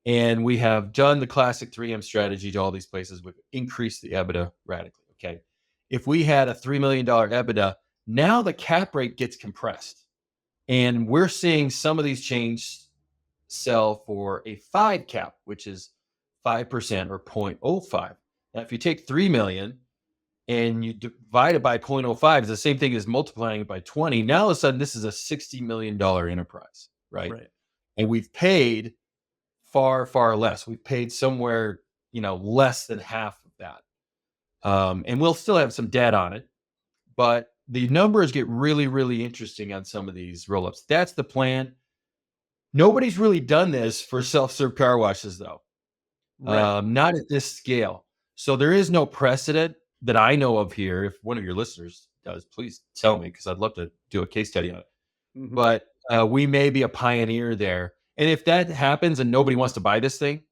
And we have done the classic 3M strategy to all these places. We've increased the EBITDA radically. Okay. If we had a $3 million EBITDA, now the cap rate gets compressed. And we're seeing some of these chains sell for a 5 cap, which is 5% or 0.05. Now, if you take 3 million and you divide it by 0.05, it's the same thing as multiplying it by 20. Now, all of a sudden, this is a $60 million enterprise, right? Right. And we've paid far, far less. We've paid somewhere, less than half of that. And we'll still have some debt on it, but the numbers get really, really interesting on some of these roll-ups. That's the plan. Nobody's really done this for self-serve car washes, though. Right. Not at this scale. So there is no precedent that I know of here. If one of your listeners does, please tell me, because I'd love to do a case study on it. Mhm. But we may be a pioneer there. And if that happens and nobody wants to buy this thing,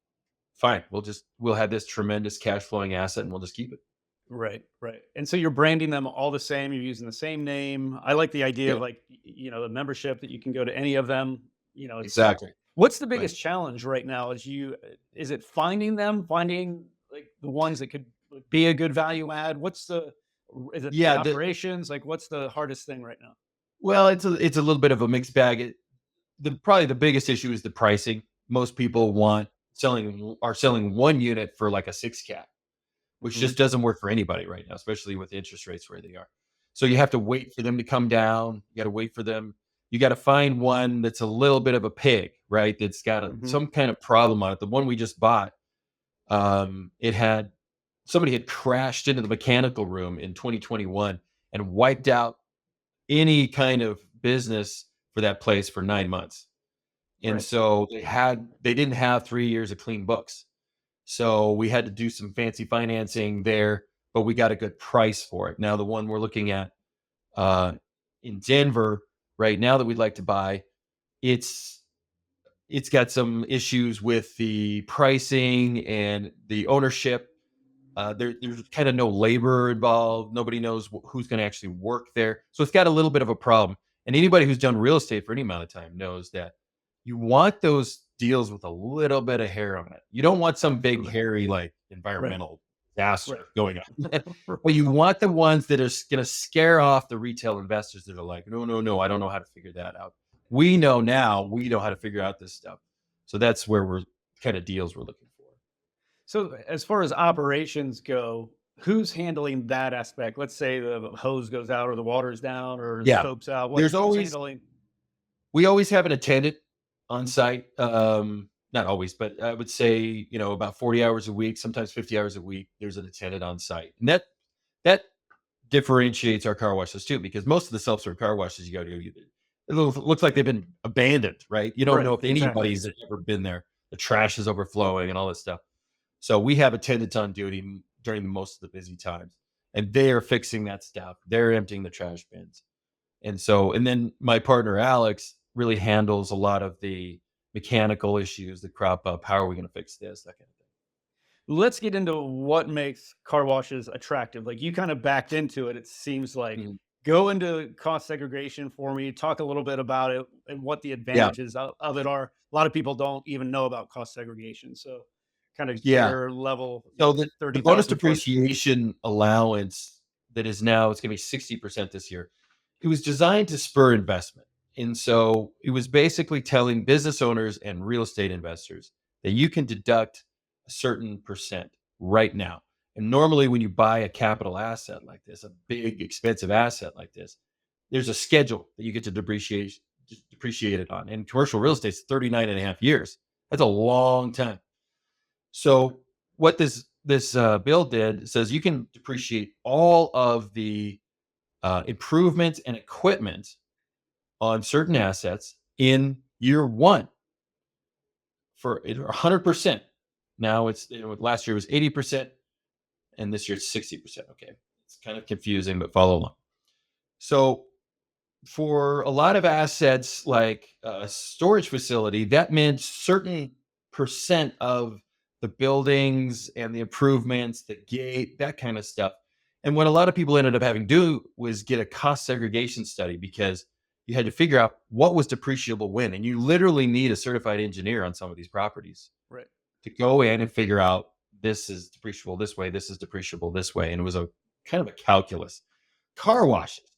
fine. We'll have this tremendous cash flowing asset and we'll just keep it. Right, right. And so you're branding them all the same. You're using the same name. I like the idea Yeah, of like, the membership that you can go to any of them. exactly. What's the Right. biggest challenge right now? Is it finding them, finding like the ones that could be a good value add? Is it the Yeah. operations? Like, what's the hardest thing right now? Well, it's a little bit of a mixed bag. Probably the biggest issue is the pricing. Most people are selling one unit for like a 6 cap. which Mhm. just doesn't work for anybody right now, especially with interest rates where they are. So you have to wait for them to come down. You got to wait for them. You got to find one that's a little bit of a pig, right? That's got Mhm. some kind of problem on it. The one we just bought, it had somebody had crashed into the mechanical room in 2021 and wiped out any kind of business for that place for 9 months. And Right. so they didn't have 3 years of clean books. So we had to do some fancy financing there, but we got a good price for it. Now, the one we're looking at uh, in Denver right now that we'd like to buy, it's it's got some issues with the pricing and the ownership. There's kind of no labor involved. Nobody knows who's going to actually work there. So it's got a little bit of a problem. And anybody who's done real estate for any amount of time knows that you want those deals with a little bit of hair on it. You don't want some big, Absolutely. hairy, like Right. environmental disaster Right. going on. But you want the ones that are going to scare off the retail investors that are like, no, no, no, I don't know how to figure that out. We know now, we know how to figure out this stuff. So that's where we're kind of deals we're looking for. So as far as operations go, who's handling that aspect? Let's say the hose goes out or the water's down or the Yeah. soap's out. There's Who's always handling? We always have an attendant on site. Not always, but I would say, about 40 hours a week, sometimes 50 hours a week, there's an attendant on site. And that differentiates our car washes too, because most of the self-serve car washes you go to, looks like they've been abandoned, right? You don't Right. know if Exactly. anybody's ever been there. The trash is overflowing and all this stuff. So we have attendants on duty during most of the busy times, and they are fixing that stuff. They're emptying the trash bins. And then my partner Alex really handles a lot of the mechanical issues that crop up. How are we going to fix this? That kind of thing. Let's get into what makes car washes attractive. Like you kind of backed into it, it seems like. Mhm. Go into cost segregation for me. Talk a little bit about it and what the Yeah, advantages of it are. A lot of people don't even know about cost segregation. So kind of yeah. share level, So the bonus 30,000 foot. depreciation allowance that is now it's going to be 60% this year. It was designed to spur investment, and so it was basically telling business owners and real estate investors that you can deduct a certain percent right now. And normally, when you buy a capital asset like this, a big expensive asset like this, there's a schedule that you get to depreciate it on. And commercial real estate is 39 and a half years. That's a long time. So what this bill did says you can depreciate all of the improvements and equipment on certain assets in year one for 100%. Now last year was 80%, and this year it's 60%. Okay, it's kind of confusing, but follow along. So for a lot of assets like a storage facility, that meant certain percent of the buildings and the improvements, the gate, that kind of stuff. And what a lot of people ended up having to do was get a cost segregation study because you had to figure out what was depreciable when. And you literally need a certified engineer on some of these properties Right. to go in and figure out this is depreciable this way, this is depreciable this way. And it was a kind of a calculus. Car washes,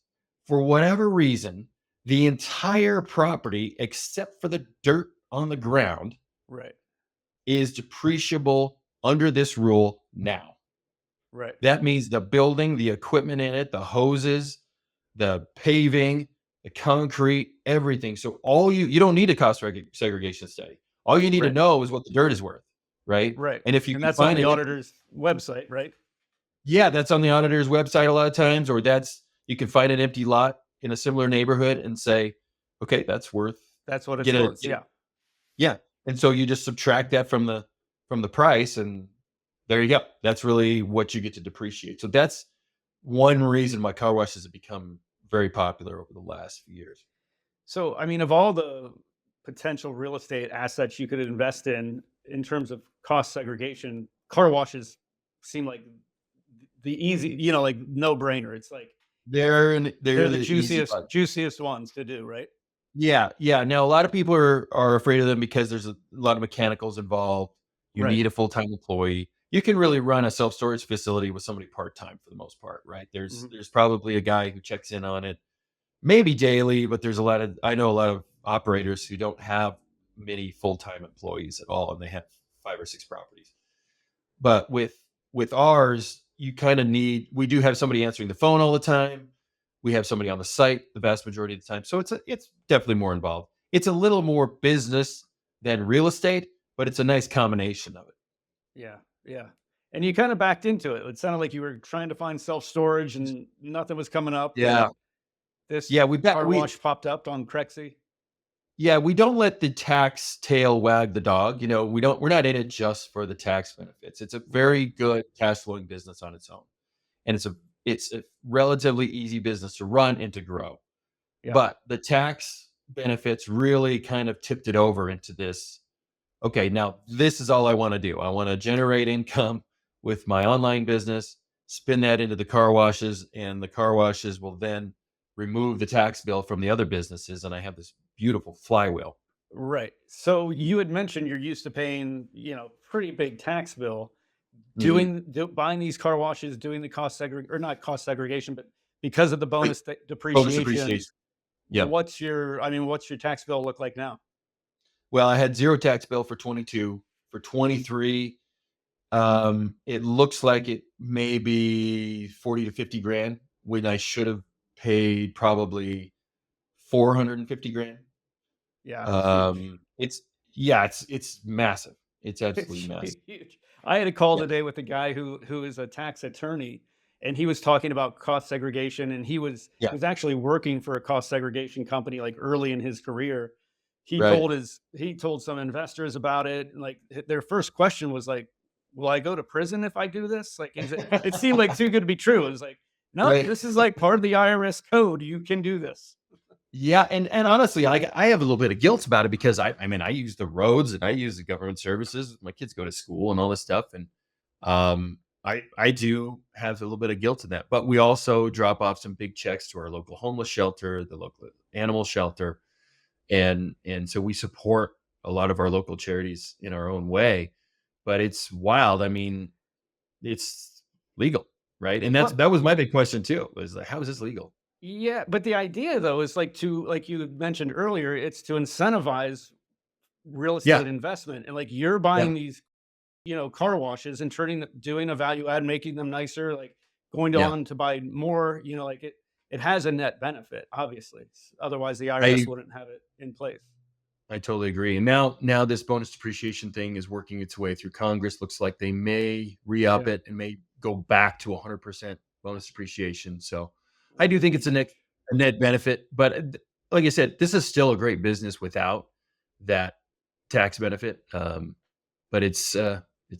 for whatever reason, the entire property, except for the dirt on the ground, Right. is depreciable under this rule now. Right. That means the building, the equipment in it, the hoses, the paving, the concrete, everything. So you don't need a cost segregation study. All you need to Right. know is what the dirt is worth, right? Right. And if you And can that's on find the it, auditor's website, right? yeah, that's on the auditor's website a lot of times, or you can find an empty lot in a similar neighborhood and say, okay, that's worth That's what it's get a worth. get a Yeah. yeah. And so you just subtract that from the price, and there you go. That's really what you get to depreciate. So that's one reason why car washes have become very popular over the last few years. So, I mean, of all the potential real estate assets you could invest in terms of cost segregation, car washes seem like the easy, like no brainer. It's like They're they're the the easy juiciest, button. juiciest ones to do, right? Yeah, yeah. Now a lot of people are afraid of them because there's a lot of mechanicals involved. You Right. need a full-time employee. You can really run a self-storage facility with somebody part-time for the most part, right? There's Mhm. there's probably a guy who checks in on it maybe daily, but I know a lot of operators who don't have many full-time employees at all, and they have 5 or 6 properties. But with with ours, you kind of need, we do have somebody answering the phone all the time. We have somebody on the site the vast majority of the time. So it's definitely more involved. It's a little more business than real estate, but it's a nice combination of it. Yeah, yeah. And you kind of backed into it. It sounded like you were trying to find self storage and nothing was coming up. And Yeah. this Yeah, car wash popped up on Crexy. yeah, we don't let the tax tail wag the dog. We're not in it just for the tax benefits. It's a Right. very good cash flowing business on its own. And it's a relatively easy business to run and to grow. Yeah. But the tax benefits really kind of tipped it over into this. Okay, now this is all I want to do. I want to generate income with my online business, spin that into the car washes, and the car washes will then remove the tax bill from the other businesses. And I have this beautiful flywheel. Right. So you had mentioned you're used to paying, pretty big tax bill Mhm. buying these car washes, doing the cost or not cost segregation, but because of the Right. bonus Bonus depreciation, depreciation. Yep. what's your tax bill look like now? Well, I had zero tax bill for 22. For 23, it looks like it may be 40 to 50 grand when I should have paid probably 450 grand. Yeah, it's huge. It's yeah, it's massive. It's It's absolutely massive. huge. I had a call Yeah, today with a guy who is a tax attorney, and he was talking about cost segregation, and yeah, he was actually working for a cost segregation company like early in his career. right. He told some investors about it, and like their first question was like, "Will I go to prison if I do this?" Like, it seemed like too good to be true. It was like, "Nope, Right. this is like part of the IRS code. You can do this." Yeah, and honestly, I have a little bit of guilt about it because I mean, I use the roads and I use the government services. My kids go to school and all this stuff, and I do have a little bit of guilt in that. But we also drop off some big checks to our local homeless shelter, the local animal shelter, and so we support a lot of our local charities in our own way. But it's wild. I mean, it's legal, right? And Well, that was my big question too. Was like, how is this legal? yeah, but the idea though is like you had mentioned earlier, it's to incentivize real Yeah, estate investment, and like you're yeah. buying these car washes and doing a value add, making them nicer, like going Yeah. on to buy more, like it has a net benefit, obviously. Otherwise the IRS I wouldn't have it in place. I totally agree. And now this bonus depreciation thing is working its way through Congress. Looks like they may re-up Yeah. it and may go back to 100% bonus depreciation. So I do think it's Huge. a net benefit. But like I said, this is still a great business without that tax benefit. But it's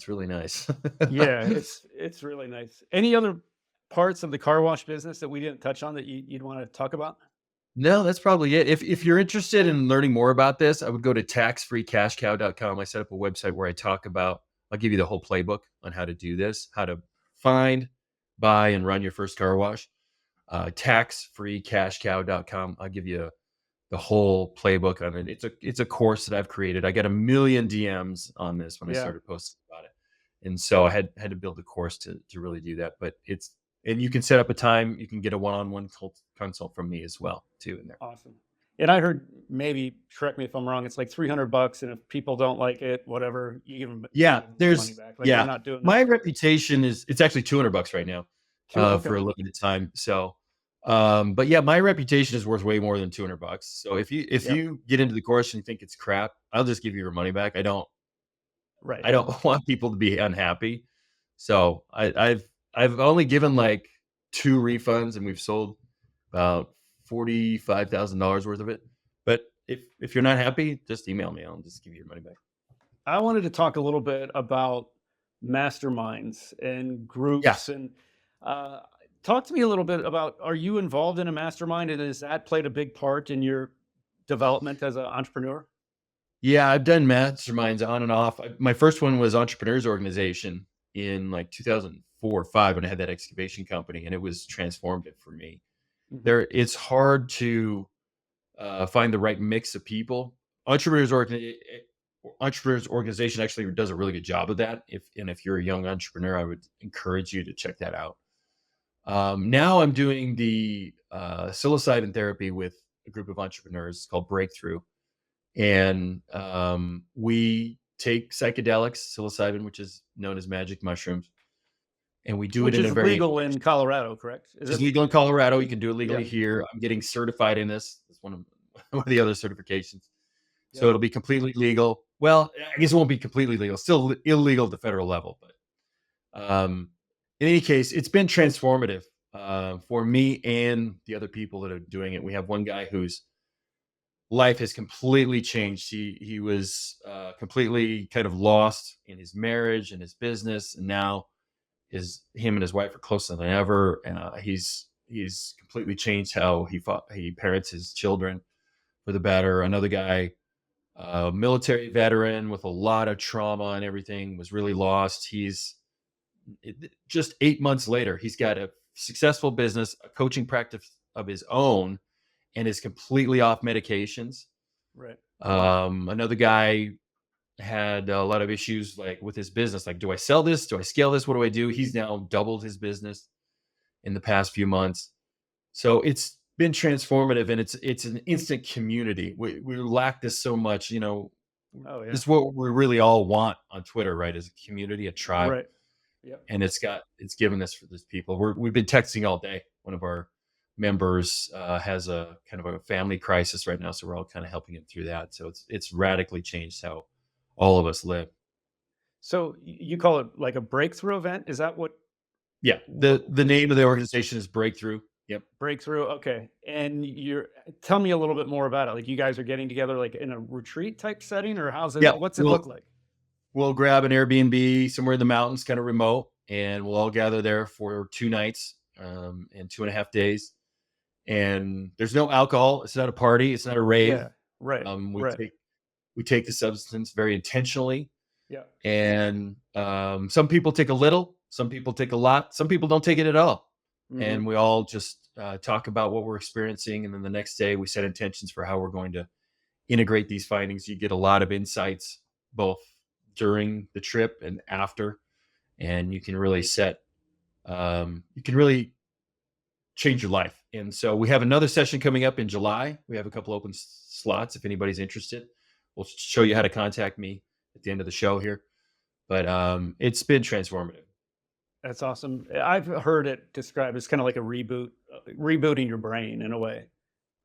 really nice. Yeah, it's really nice. Any other parts of the car wash business that we didn't touch on that you'd want to talk about? No, that's probably it. If you're interested in learning more about this, I would go to taxfreecashcow.com. I set up a website where I'll give you the whole playbook on how to do this, how to find, buy, and run your first car wash. Taxfreecashcow.com. I'll give you the whole playbook on it. It's a course that I've created. I got a million DMs on this when I Yeah. started posting about it. And so I had to build a course to really do that. But and you can set up a time, you can get a one-on-one consult from me as well, too, in there. Awesome. And I heard, maybe correct me if I'm wrong, it's like $300, and if people don't like it, whatever, you Yeah, give them money there's back. Like they're yeah. not doing that My for reputation is it's actually $200 right now, two. Okay. for a limited time. So, but yeah, my reputation is worth way more than $200. So if Yep. you get into the course and you think it's crap, I'll just give you your money back. Right. I don't want people to be unhappy. So I've only given like 2 refunds and we've sold about $45,000 worth of it. But if you're not happy, just email me. I'll just give you your money back. I wanted to talk a little bit about masterminds and Yeah. groups, and uh, talk to me a little bit about, are you involved in a mastermind, and has that played a big part in your development as an entrepreneur? Yeah, I've done masterminds on and off. My first one was Entrepreneur's Organization in like 2004 or 5 when I had that excavation company, and it was transformative for me. Mhm. It's hard to find the right mix of people. Entrepreneurs Orga- Entrepreneurs Organization actually does a really good job of that. If you're a young entrepreneur, I would encourage you to check that out. Now I'm doing the psilocybin therapy with a group of entrepreneurs called Breakthrough, and we take psychedelics, psilocybin, which is known as magic mushrooms, and we do it Which in a is very legal in Colorado, correct? Is it's it? legal in Colorado. You can do it Yeah. legally here. I'm getting certified in this. It's one of one of the other certifications. So Yep. it'll be completely legal. Well, I guess it won't be completely legal. Still illegal at the federal level, but in any case, it's been transformative for me and the other people that are doing it. We have one guy whose life has completely changed. He was completely kind of lost in his marriage and his business, and now him and his wife are closer than ever. He's completely changed how he parents his children for the better. Another guy, military veteran with a lot of trauma and everything, was really lost. Just 8 months later, he's got a successful business, a coaching practice of his own, and is completely off medications. Right. Another guy had a lot of issues like with his business. Like, do I sell this? Do I scale this? What do I do? He's now doubled his business in the past few months. So it's been transformative, and it's an instant community. We lack this so much, Oh yeah. this is what we really all want on Twitter, right? Is a community, a tribe. Right. Yep. And it's given this for these people. We've been texting all day. One of our members has a kind of a family crisis right now, so we're all kind of helping him through that. So it's radically changed how all of us live. So you call it like a breakthrough event? Is that what Yeah, the name of the organization is Breakthrough. Yep. breakthrough? Okay. And tell me a little bit more about it. Like you guys are getting together like in a retreat type setting, or Yeah. what's it look like? We'll grab an Airbnb somewhere in the mountains, kind of remote, and we'll all gather there for 2 nights and 2.5 days. And there's no alcohol. It's not a party. It's not a rave. Yeah. Right. Right. We take the substance very intentionally. Yeah. And some people take a little, some people take a lot, some people don't take it at all. Mhm. And we all just talk about what we're experiencing. And then the next day we set intentions for how we're going to integrate these findings. You get a lot of insights both during the trip and after, and you can really change your life. And so we have another session coming up in July. We have a couple open slots if anybody's interested. We'll show you how to contact me at the end of the show here. But it's been transformative. That's awesome. I've heard it described as kind of like a reboot, rebooting your brain in a way.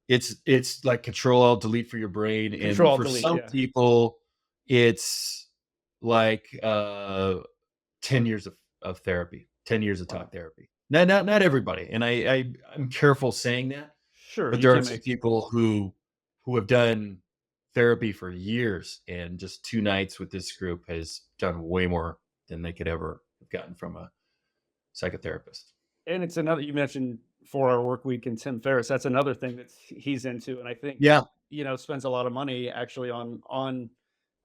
It's like Control Alt Delete for your brain, and Control Alt for Delete, some yeah. people, it's like 10 years of therapy, 10 years of talk therapy. Not everybody, and I'm careful saying that. Sure. But you there can are some make- people who have done therapy for years, and just 2 nights with this group has done way more than they could ever have gotten from a psychotherapist. And it's another, you mentioned 4 Hour Workweek and Tim Ferriss. That's another thing that he's into. And I think, Yeah, spends a lot of money actually on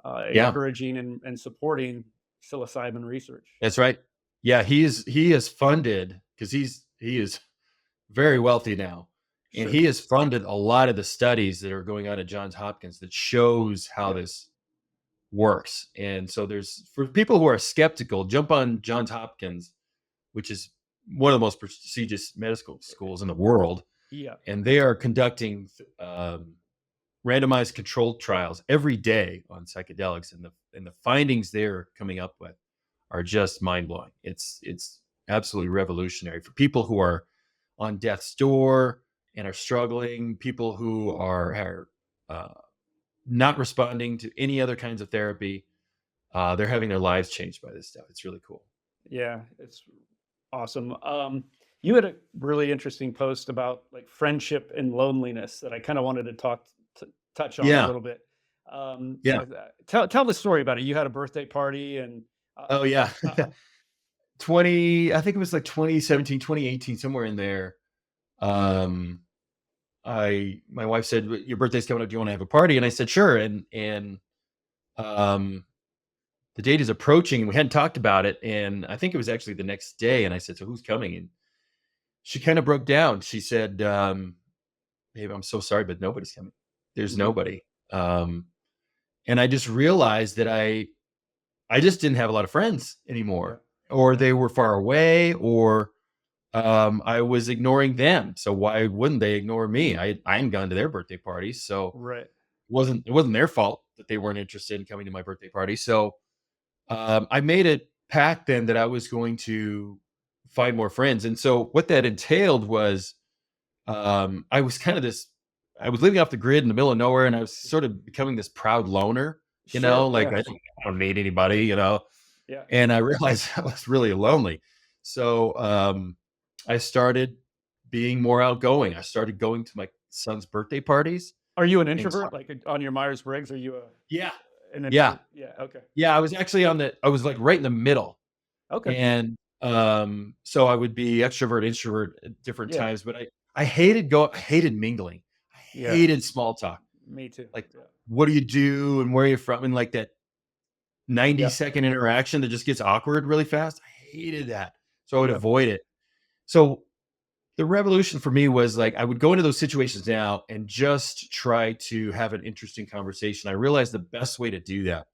yeah, encouraging and supporting psilocybin research. that's right. Yeah, he is funded because he is very wealthy now, and Sure. he has funded a lot of the studies that are going on at Johns Hopkins that shows how this works. And so for people who are skeptical, jump on Johns Hopkins, which is one of the most prestigious medical schools in the world, Yeah. and they are conducting randomized controlled trials every day on psychedelics, and the findings they're coming up with are just mind-blowing. It's absolutely revolutionary for people who are on death's door and are struggling, people who are not responding to any other kinds of therapy. They're having their lives changed by this stuff. It's really cool. Yeah. It's awesome. You had a really interesting post about like friendship and loneliness that I kind of wanted to touch on a Yeah. little bit. Yeah. Tell the story about it. You had a birthday party and Oh yeah. uh, 20, I think it was like 2017, 2018, somewhere in there. Um, my wife said, your birthday's coming up. Do you want to have a party? And I said, sure. And the date is approaching, and we hadn't talked about it. And I think it was actually the next day. And I said, so who's coming? And she kind of broke down. She said, babe, I'm so sorry, but nobody's coming. There's Mhm. nobody. And I just realized that I just didn't have a lot of friends anymore, or they were far away, or I was ignoring them. So why wouldn't they ignore me? I hadn't gone to their birthday party, so Right. it wasn't their fault that they weren't interested in coming to my birthday party. So I made a pact then that I was going to find more friends. And so what that entailed was I was kind of this, I was living off the grid in the middle of nowhere, and I was sort of becoming this proud loner, Sure. like Yeah. I don't need anybody, Yeah. and I realized I was really lonely. So I started being more outgoing. I started going to my son's birthday parties Are you an and introvert? Like on your Myers Briggs, are you yeah, an yeah, introvert? Yeah. Okay. yeah. I was actually I was like right in the middle. Okay. And, so I would be extrovert, introvert at different Yeah. times, but I hated mingling. I Yeah. hated small talk. Me too. Like, Yeah. what do you do and where are you from? And like that Yeah. 90-second interaction that just gets awkward really fast. I hated that. So I would Yep. avoid it. So the revolution for me was like I would go into those situations now and just try to have an interesting conversation. I realized the best way to do that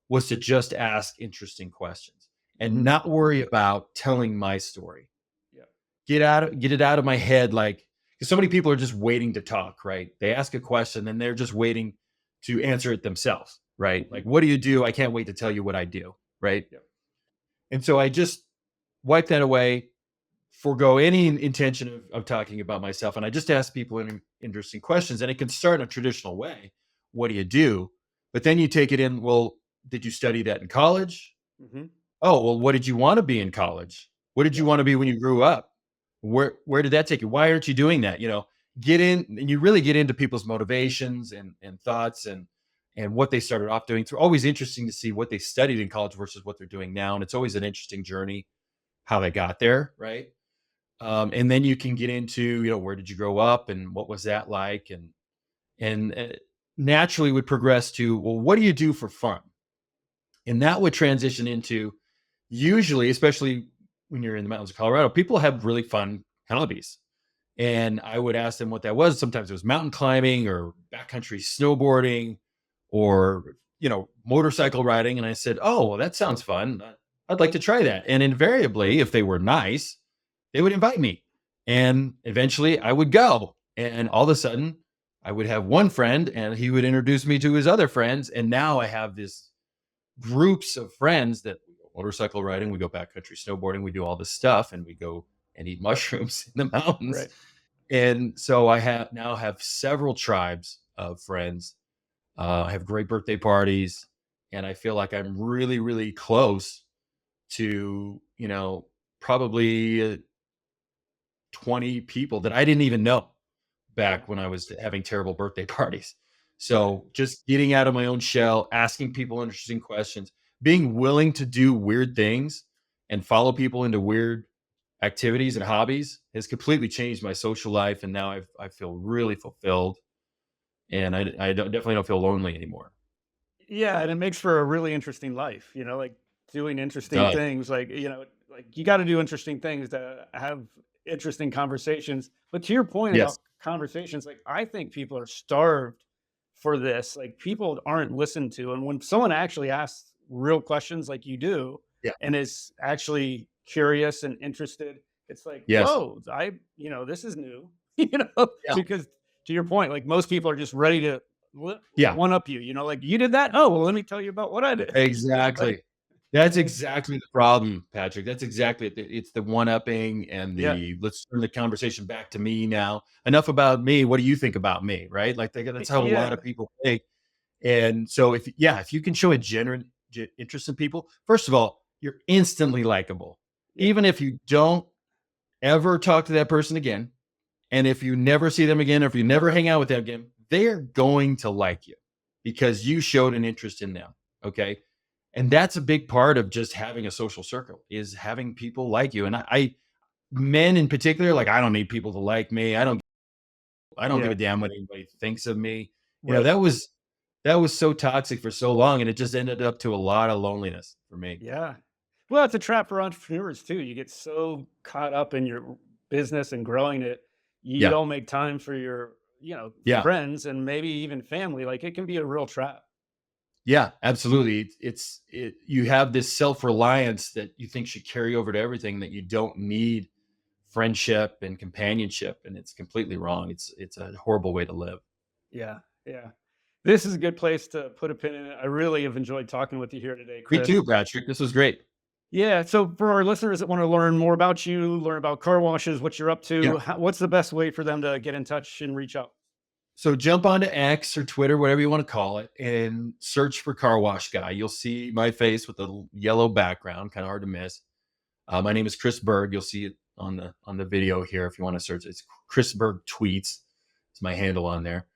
was to just ask interesting questions and Mhm. not worry about telling my story. Yeah. Get it out of my head, like, because so many people are just waiting to talk, right? They ask a question and they're just waiting to answer it themselves, right? Mhm. Like, what do you do? I can't wait to tell you what I do, right? Yep. And so I just wipe that away, forego any intention of talking about myself, and I just ask people interesting questions. And it can start in a traditional way. What do you do? But then you take it in. Well, did you study that in college? Mhm. Oh, well, what did you want to be in college? What did you Yep. want to be when you grew up? Where did that take you? Why aren't you doing that? Get in and you really get into people's motivations and thoughts and what they started off doing. It's always interesting to see what they studied in college versus what they're doing now. And it's always an interesting journey how they got there, right? And then you can get into, where did you grow up and what was that like? And naturally would progress to, well, what do you do for fun? And that would transition into usually, especially when you're in the mountains of Colorado, people have really fun hobbies. And I would ask them what that was. Sometimes it was mountain climbing or backcountry snowboarding or, motorcycle riding. And I said, oh, well, that sounds fun. I'd like to try that. And invariably, if they were nice, they would invite me. And eventually I would go. And all of a sudden, I would have one friend and he would introduce me to his other friends. And now I have this groups of friends that we go motorcycle riding, we go backcountry snowboarding, we do all this stuff, and we go and eat mushrooms in the mountains. Right. And so I have several tribes of friends. I have great birthday parties, and I feel like I'm really, really close to probably 20 people that I didn't even know Yeah. back when I was having terrible birthday parties. Right. So just getting out of my own shell, asking people interesting questions, being willing to do weird things and follow people into weird activities and hobbies has completely changed my social life. And now I feel really fulfilled, and definitely don't feel lonely anymore. Yeah, and it makes for a really interesting life, like doing It interesting does. things, like you got to do interesting things to have interesting conversations. But to your point Yes. about conversations, like I think people are starved for this. Like people aren't listened to, and when someone actually asks real questions like you do Yeah. and is actually curious and interested, it's like, Yes. whoa, this is new, you know, Yeah. because to your point, like most people are just ready to Yeah. one up you, like you did that. Oh, well, let me tell you about what I did. Like, Exactly. That's exactly the problem, Patrick. That's exactly it. It's the one-upping and yeah, the let's turn the conversation back to me now. Enough about me. What do you think about me? Right? Like that's how a lot yeah, of people think. And so if you can show a genuine interest in people, first of all, you're instantly likable. yeah, Even if you don't ever talk to that person again, and if you never see them again, or if you never hang out with them again, they're going to like you because you showed an interest in them. Okay. And that's a big part of just having a social circle is having people like you. And men in particular, like I don't need people to like me. I don't give yeah, a damn what anybody thinks of me. right, That was so toxic for so long, and it just ended up to a lot of loneliness for me. yeah. Well, it's a trap for entrepreneurs too. You get so caught up in your business and growing it, you Yeah. don't make time for your, Yeah. friends and maybe even family. Like it can be a real trap. Yeah, absolutely. You have this self-reliance that you think should carry over to everything, that you don't need friendship and companionship, and it's completely wrong. It's a horrible way to live. Yeah, yeah. This is a good place to put a pin in it. I really have enjoyed talking with you here today, Me Chris. too, Patrick. This was great. Yeah. So for our listeners that want to learn more about you, learn about car washes, what you're up Yeah. to, what's the best way for them to get in touch and reach out? So jump onto X or Twitter, whatever you want to call it, and search for Car Wash Guy. You'll see my face with a yellow background, kind of hard to miss. My name is Kriss Berg. You'll see it on the video here if you want to search. It's Kriss Berg Tweets. It's my handle on there.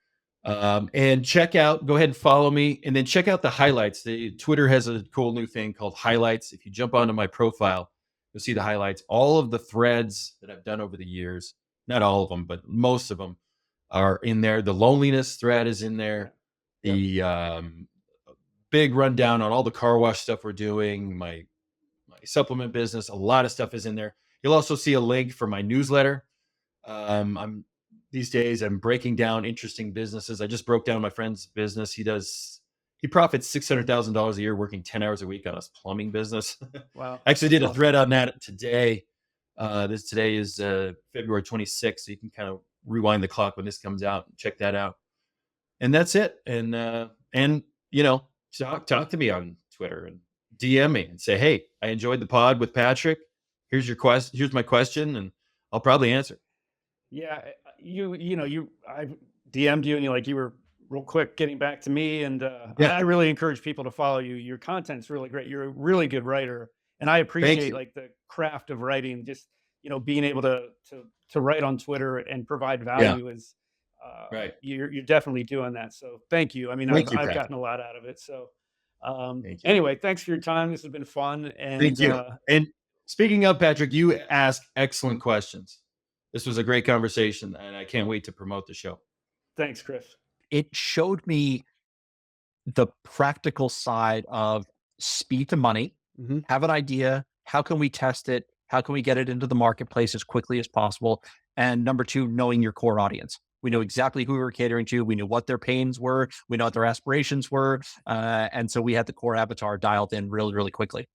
And go ahead and follow me, and then check out the highlights. Twitter has a cool new thing called highlights. If you jump onto my profile, you'll see the highlights. All of the threads that I've done over the years, not all of them, but most of them are in there. The loneliness thread is in there. Yep. The big rundown on all the car wash stuff we're doing, my supplement business, a lot of stuff is in there. You'll also see a link for my newsletter. I'm These days I'm breaking down interesting businesses. I just broke down my friend's business. He profits $600,000 a year working 10 hours a week on his plumbing business. Wow. Actually did a thread on that today. Today is February 26th. So you can kind of rewind the clock when this comes out and check that out. And that's it. And talk to me on Twitter and DM me and say, hey, I enjoyed the pod with Patrick. Here's your question. Here's my question, and I'll probably answer. Yeah. I DM'd you and you were real quick getting back to me. And Yeah. I really encourage people to follow you. Your content's really great. You're a really good writer. And I appreciate you. the craft of writing, just, being able to write on Twitter and provide Yeah. value is, Right. you're definitely doing that. So thank you. I mean, Thank you, I've Patrick. gotten a lot out of it. So, Thank you. anyway, thanks for your time. This has been fun. And Thank you. And speaking of Patrick, you ask excellent questions. This was a great conversation, and I can't wait to promote the show. thanks, Chris. It showed me the practical side of speed to money, Mhm. have an idea, how can we test it? How can we get it into the marketplace as quickly as possible? And number two, knowing your core audience. We know exactly who we were catering to. We knew what their pains were. We know what their aspirations were. And so we had the core avatar dialed in really, really quickly.